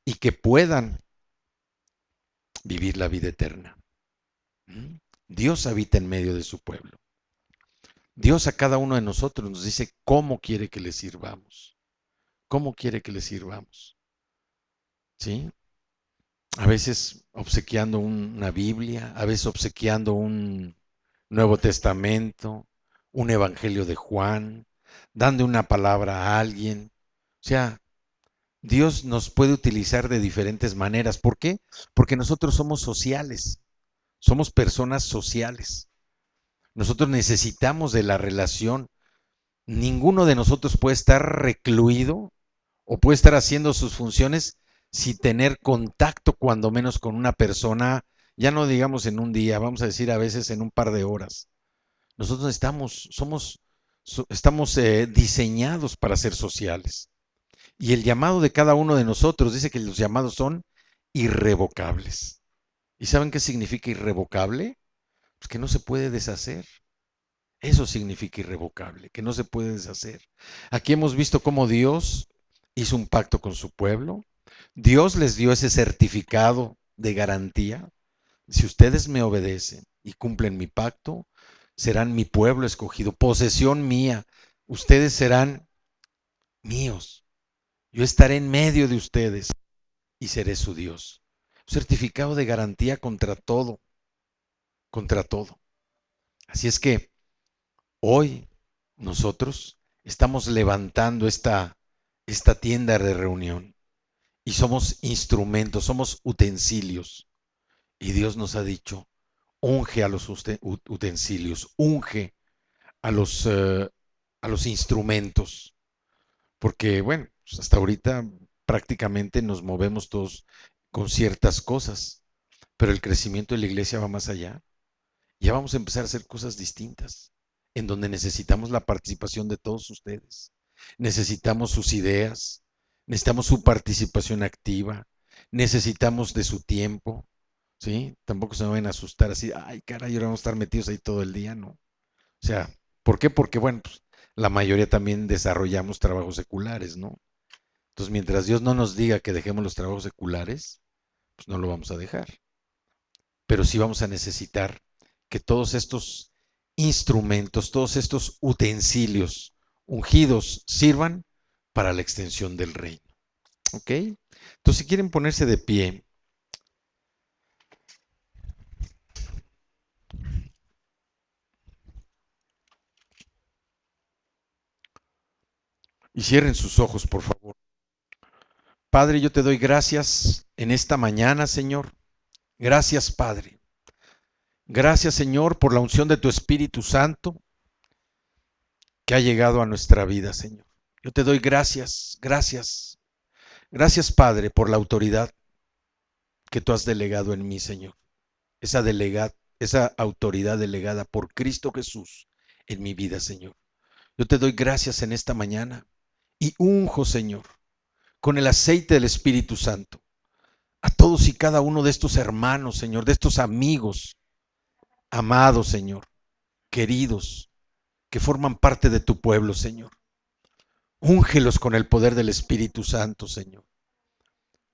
S1: y que puedan vivir la vida eterna. Dios habita en medio de su pueblo. Dios a cada uno de nosotros nos dice cómo quiere que le sirvamos. ¿Cómo quiere que le sirvamos? ¿Sí? A veces obsequiando una Biblia, a veces obsequiando un Nuevo Testamento, un Evangelio de Juan, dando una palabra a alguien. O sea, Dios nos puede utilizar de diferentes maneras. ¿Por qué? Porque nosotros somos sociales, somos personas sociales. Nosotros necesitamos de la relación. Ninguno de nosotros puede estar recluido o puede estar haciendo sus funciones sin tener contacto cuando menos con una persona, ya no digamos en un día, vamos a decir a veces en un par de horas. Nosotros estamos diseñados para ser sociales. Y el llamado de cada uno de nosotros dice que los llamados son irrevocables. ¿Y saben qué significa irrevocable? Pues que no se puede deshacer. Eso significa irrevocable, que no se puede deshacer. Aquí hemos visto cómo Dios hizo un pacto con su pueblo. Dios les dio ese certificado de garantía. Si ustedes me obedecen y cumplen mi pacto, serán mi pueblo escogido, posesión mía. Ustedes serán míos. Yo estaré en medio de ustedes y seré su Dios. Un certificado de garantía contra todo, contra todo. Así es que hoy nosotros estamos levantando esta tienda de reunión y somos instrumentos, somos utensilios. Y Dios nos ha dicho, unge a los utensilios, unge a los instrumentos, porque bueno, pues hasta ahorita prácticamente nos movemos todos con ciertas cosas, pero el crecimiento de la iglesia va más allá. Ya vamos a empezar a hacer cosas distintas, en donde necesitamos la participación de todos ustedes. Necesitamos sus ideas, necesitamos su participación activa, necesitamos de su tiempo, ¿sí? Tampoco se me van a asustar así, ay, caray, ahora vamos a estar metidos ahí todo el día, ¿no? O sea, ¿por qué? Porque, bueno, pues, la mayoría también desarrollamos trabajos seculares, ¿no? Entonces, mientras Dios no nos diga que dejemos los trabajos seculares, pues no lo vamos a dejar. Pero sí vamos a necesitar que todos estos instrumentos, todos estos utensilios ungidos sirvan para la extensión del reino. ¿Ok? Entonces, si quieren ponerse de pie y cierren sus ojos, por favor. Padre, yo te doy gracias en esta mañana, Señor. Gracias, Padre. Gracias, Señor, por la unción de tu Espíritu Santo que ha llegado a nuestra vida, Señor. Yo te doy gracias, gracias. Gracias, Padre, por la autoridad que tú has delegado en mí, Señor. Esa autoridad delegada por Cristo Jesús en mi vida, Señor. Yo te doy gracias en esta mañana y unjo, Señor, con el aceite del Espíritu Santo a todos y cada uno de estos hermanos, Señor, de estos amigos, amados, Señor, queridos, que forman parte de tu pueblo, Señor. Úngelos con el poder del Espíritu Santo, Señor.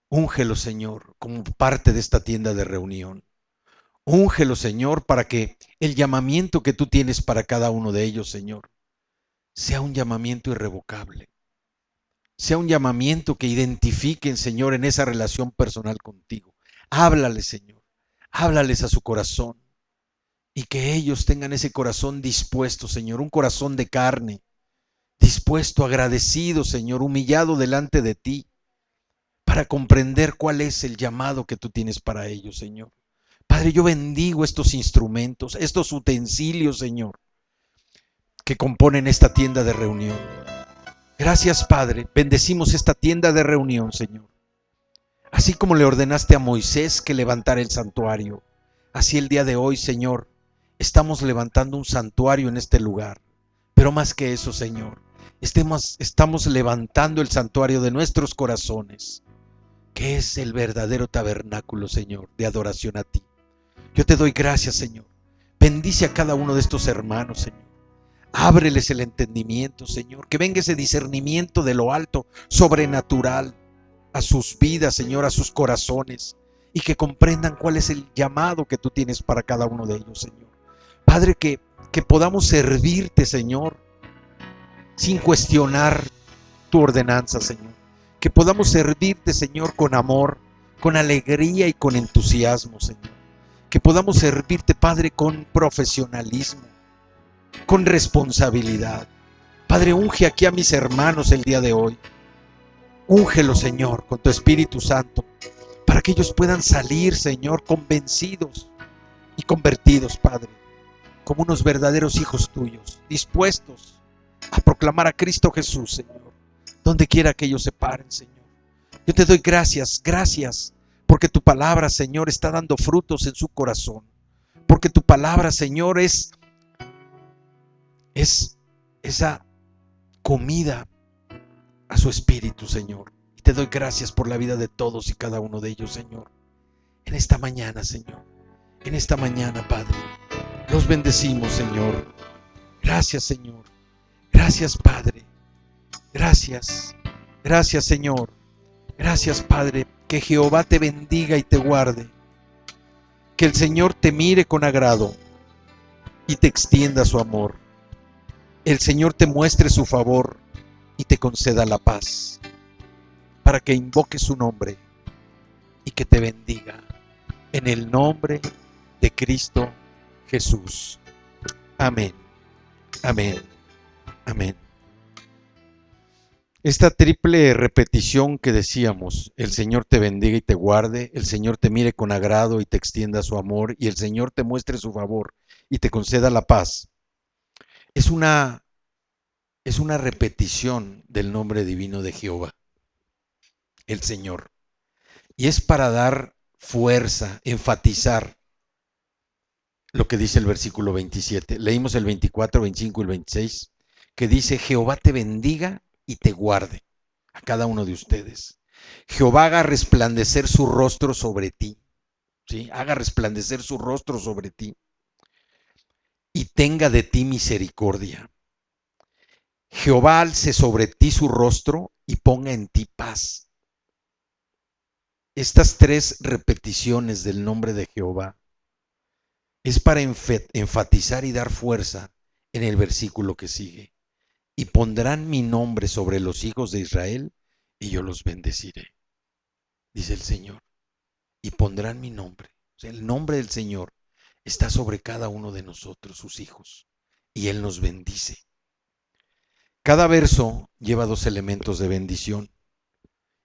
S1: Úngelos, Señor, como parte de esta tienda de reunión. Úngelos, Señor, para que el llamamiento que tú tienes para cada uno de ellos, Señor, sea un llamamiento irrevocable. Sea un llamamiento que identifiquen, Señor, en esa relación personal contigo. Háblales, Señor. Háblales a su corazón. Y que ellos tengan ese corazón dispuesto, Señor, un corazón de carne, dispuesto, agradecido, Señor, humillado delante de ti, para comprender cuál es el llamado que tú tienes para ellos, Señor. Padre, yo bendigo estos instrumentos, estos utensilios, Señor, que componen esta tienda de reunión. Gracias, Padre. Bendecimos esta tienda de reunión, Señor. Así como le ordenaste a Moisés que levantara el santuario, así el día de hoy, Señor, estamos levantando un santuario en este lugar. Pero más que eso, Señor, estamos levantando el santuario de nuestros corazones, que es el verdadero tabernáculo, Señor, de adoración a ti. Yo te doy gracias, Señor. Bendice a cada uno de estos hermanos, Señor. Ábreles el entendimiento, Señor. Que venga ese discernimiento de lo alto, sobrenatural, a sus vidas, Señor, a sus corazones. Y que comprendan cuál es el llamado que tú tienes para cada uno de ellos, Señor. Padre, que podamos servirte, Señor, sin cuestionar tu ordenanza, Señor. Que podamos servirte, Señor, con amor, con alegría y con entusiasmo, Señor. Que podamos servirte, Padre, con profesionalismo, con responsabilidad. Padre, unge aquí a mis hermanos el día de hoy. Úngelos, Señor, con tu Espíritu Santo, para que ellos puedan salir, Señor, convencidos y convertidos, Padre, como unos verdaderos hijos tuyos, dispuestos a proclamar a Cristo Jesús, Señor, donde quiera que ellos se paren, Señor. Yo te doy gracias, gracias, porque tu palabra, Señor, está dando frutos en su corazón. Porque tu palabra, Señor, es esa comida a su espíritu, Señor. Y te doy gracias por la vida de todos y cada uno de ellos, Señor. En esta mañana, Señor. En esta mañana, Padre. Los bendecimos, Señor. Gracias, Señor. Gracias, Padre. Gracias. Gracias, Señor. Gracias, Padre. Que Jehová te bendiga y te guarde. Que el Señor te mire con agrado y te extienda su amor. El Señor te muestre su favor y te conceda la paz, para que invoques su nombre y que te bendiga. En el nombre de Cristo Jesús. Amén. Amén. Amén. Esta triple repetición que decíamos, el Señor te bendiga y te guarde, el Señor te mire con agrado y te extienda su amor, y el Señor te muestre su favor y te conceda la paz, es una repetición del nombre divino de Jehová, el Señor. Y es para dar fuerza, enfatizar lo que dice el versículo 27. Leímos el 24, 25 y el 26, que dice: Jehová te bendiga y te guarde a cada uno de ustedes. Jehová haga resplandecer su rostro sobre ti, ¿sí? Haga resplandecer su rostro sobre ti y tenga de ti misericordia. Jehová alce sobre ti su rostro y ponga en ti paz. Estas 3 repeticiones del nombre de Jehová es para enfatizar y dar fuerza en el versículo que sigue. Y pondrán mi nombre sobre los hijos de Israel y yo los bendeciré, dice el Señor. Y pondrán mi nombre. O sea, el nombre del Señor está sobre cada uno de nosotros, sus hijos, y Él nos bendice. Cada verso lleva 2 elementos de bendición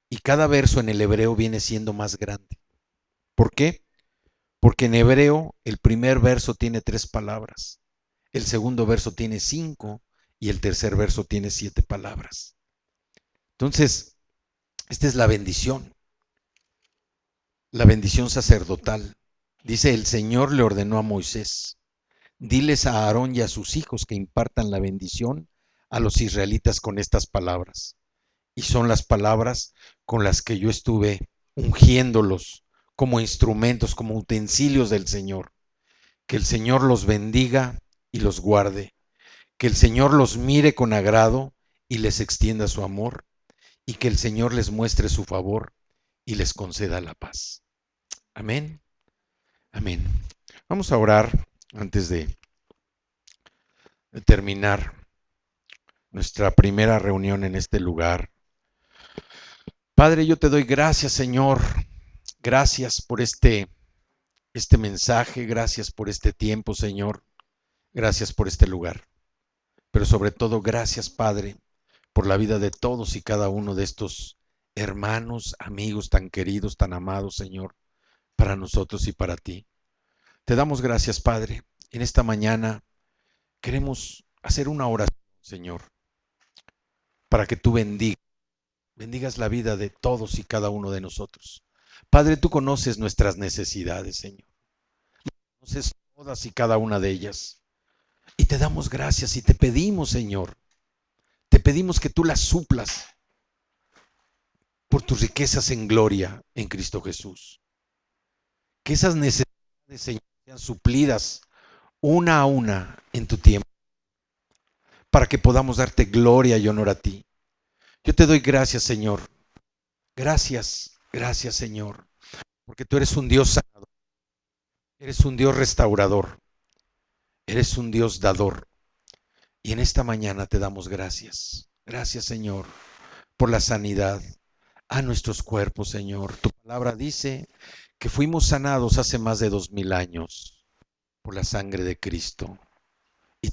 S1: y cada verso en el hebreo viene siendo más grande. ¿Por qué? Porque en hebreo el primer verso tiene 3 palabras, el segundo verso tiene 5 y el tercer verso tiene 7 palabras. Entonces, esta es la bendición sacerdotal. Dice, el Señor le ordenó a Moisés: diles a Aarón y a sus hijos que impartan la bendición a los israelitas con estas palabras. Y son las palabras con las que yo estuve ungiéndolos como instrumentos, como utensilios del Señor. Que el Señor los bendiga y los guarde. Que el Señor los mire con agrado y les extienda su amor. Y que el Señor les muestre su favor y les conceda la paz. Amén. Amén. Vamos a orar antes de terminar nuestra primera reunión en este lugar. Padre, yo te doy gracias, Señor. Gracias por este mensaje. Gracias por este tiempo, Señor. Gracias por este lugar. Pero sobre todo, gracias, Padre, por la vida de todos y cada uno de estos hermanos, amigos tan queridos, tan amados, Señor, para nosotros y para ti. Te damos gracias, Padre. En esta mañana queremos hacer una oración, Señor, para que tú bendigas la vida de todos y cada uno de nosotros. Padre, tú conoces nuestras necesidades, Señor. Conoces todas y cada una de ellas. Y te damos gracias y te pedimos, Señor, te pedimos que tú las suplas por tus riquezas en gloria en Cristo Jesús. Que esas necesidades, Señor, sean suplidas una a una en tu tiempo, para que podamos darte gloria y honor a ti. Yo te doy gracias, Señor. Gracias, gracias, Señor, porque tú eres un Dios sanador, eres un Dios restaurador, eres un Dios dador. Y en esta mañana te damos gracias. Gracias, Señor, por la sanidad a nuestros cuerpos, Señor. Tu palabra dice que fuimos sanados hace más de 2000 años por la sangre de Cristo. Y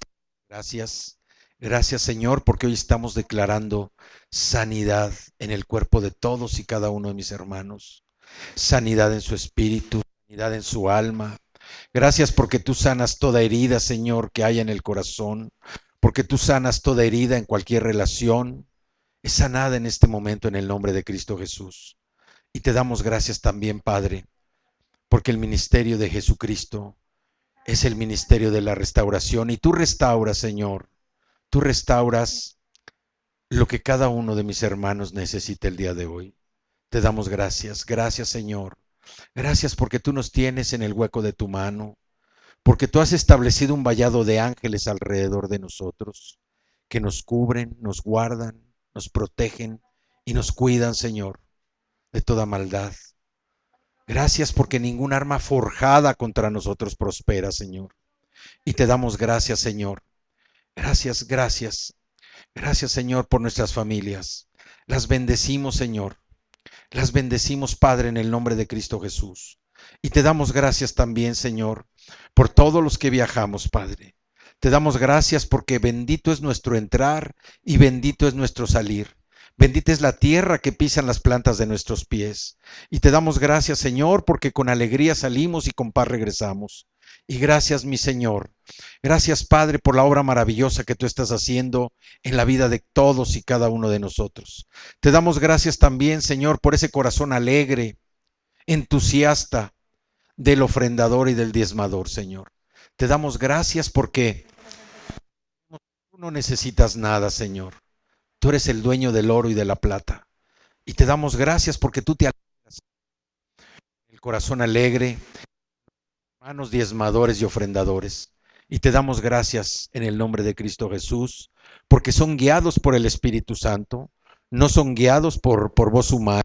S1: gracias, gracias, Señor, porque hoy estamos declarando sanidad en el cuerpo de todos y cada uno de mis hermanos. Sanidad en su espíritu, sanidad en su alma. Gracias porque tú sanas toda herida, Señor, que haya en el corazón, porque tú sanas toda herida en cualquier relación. Es sanada en este momento en el nombre de Cristo Jesús. Y te damos gracias también, Padre, porque el ministerio de Jesucristo es el ministerio de la restauración. Y tú restauras, Señor, tú restauras lo que cada uno de mis hermanos necesita el día de hoy. Te damos gracias, gracias, Señor. Gracias porque tú nos tienes en el hueco de tu mano, porque tú has establecido un vallado de ángeles alrededor de nosotros, que nos cubren, nos guardan, nos protegen y nos cuidan, Señor, de toda maldad. Gracias porque ninguna arma forjada contra nosotros prospera, Señor. Y te damos gracias, Señor. Gracias, gracias. Gracias, Señor, por nuestras familias. Las bendecimos, Señor. Las bendecimos, Padre, en el nombre de Cristo Jesús. Y te damos gracias también, Señor, por todos los que viajamos, Padre. Te damos gracias porque bendito es nuestro entrar y bendito es nuestro salir. Bendita es la tierra que pisan las plantas de nuestros pies. Y te damos gracias, Señor, porque con alegría salimos y con paz regresamos. Y gracias, mi Señor. Gracias, Padre, por la obra maravillosa que tú estás haciendo en la vida de todos y cada uno de nosotros. Te damos gracias también, Señor, por ese corazón alegre, entusiasta del ofrendador y del diezmador, Señor. Te damos gracias porque tú no necesitas nada, Señor. Tú eres el dueño del oro y de la plata. Y te damos gracias porque tú te alegras. El corazón alegre, hermanos diezmadores y ofrendadores. Y te damos gracias en el nombre de Cristo Jesús, porque son guiados por el Espíritu Santo, no son guiados por voz humana,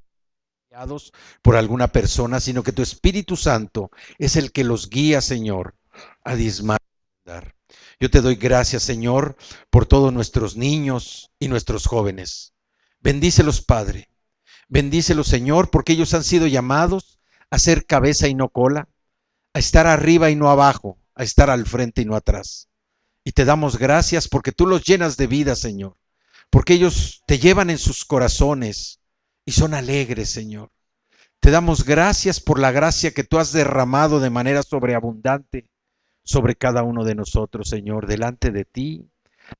S1: guiados por alguna persona, sino que tu Espíritu Santo es el que los guía, Señor, a diezmar. Yo te doy gracias, Señor, por todos nuestros niños y nuestros jóvenes. Bendícelos, Padre. Bendícelos, Señor, porque ellos han sido llamados a ser cabeza y no cola, a estar arriba y no abajo, a estar al frente y no atrás. Y te damos gracias porque tú los llenas de vida, Señor, porque ellos te llevan en sus corazones y son alegres, Señor. Te damos gracias por la gracia que tú has derramado de manera sobreabundante sobre cada uno de nosotros, Señor, delante de ti,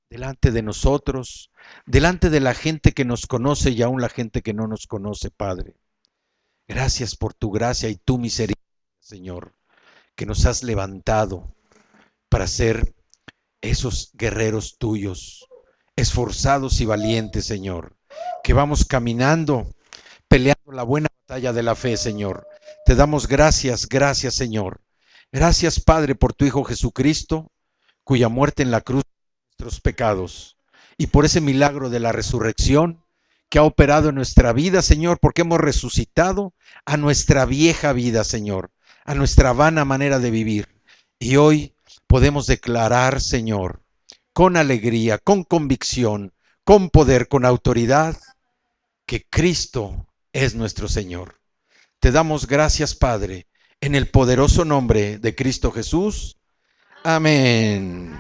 S1: delante de nosotros, delante de la gente que nos conoce y aún la gente que no nos conoce, Padre. Gracias por tu gracia y tu misericordia, Señor, que nos has levantado para ser esos guerreros tuyos, esforzados y valientes, Señor, que vamos caminando, peleando la buena batalla de la fe, Señor. Te damos gracias, gracias, Señor. Gracias, Padre, por tu Hijo Jesucristo, cuya muerte en la cruz por nuestros pecados, y por ese milagro de la resurrección que ha operado en nuestra vida, Señor, porque hemos resucitado a nuestra vieja vida, Señor, a nuestra vana manera de vivir. Y hoy podemos declarar, Señor, con alegría, con convicción, con poder, con autoridad, que Cristo es nuestro Señor. Te damos gracias, Padre, en el poderoso nombre de Cristo Jesús. Amén.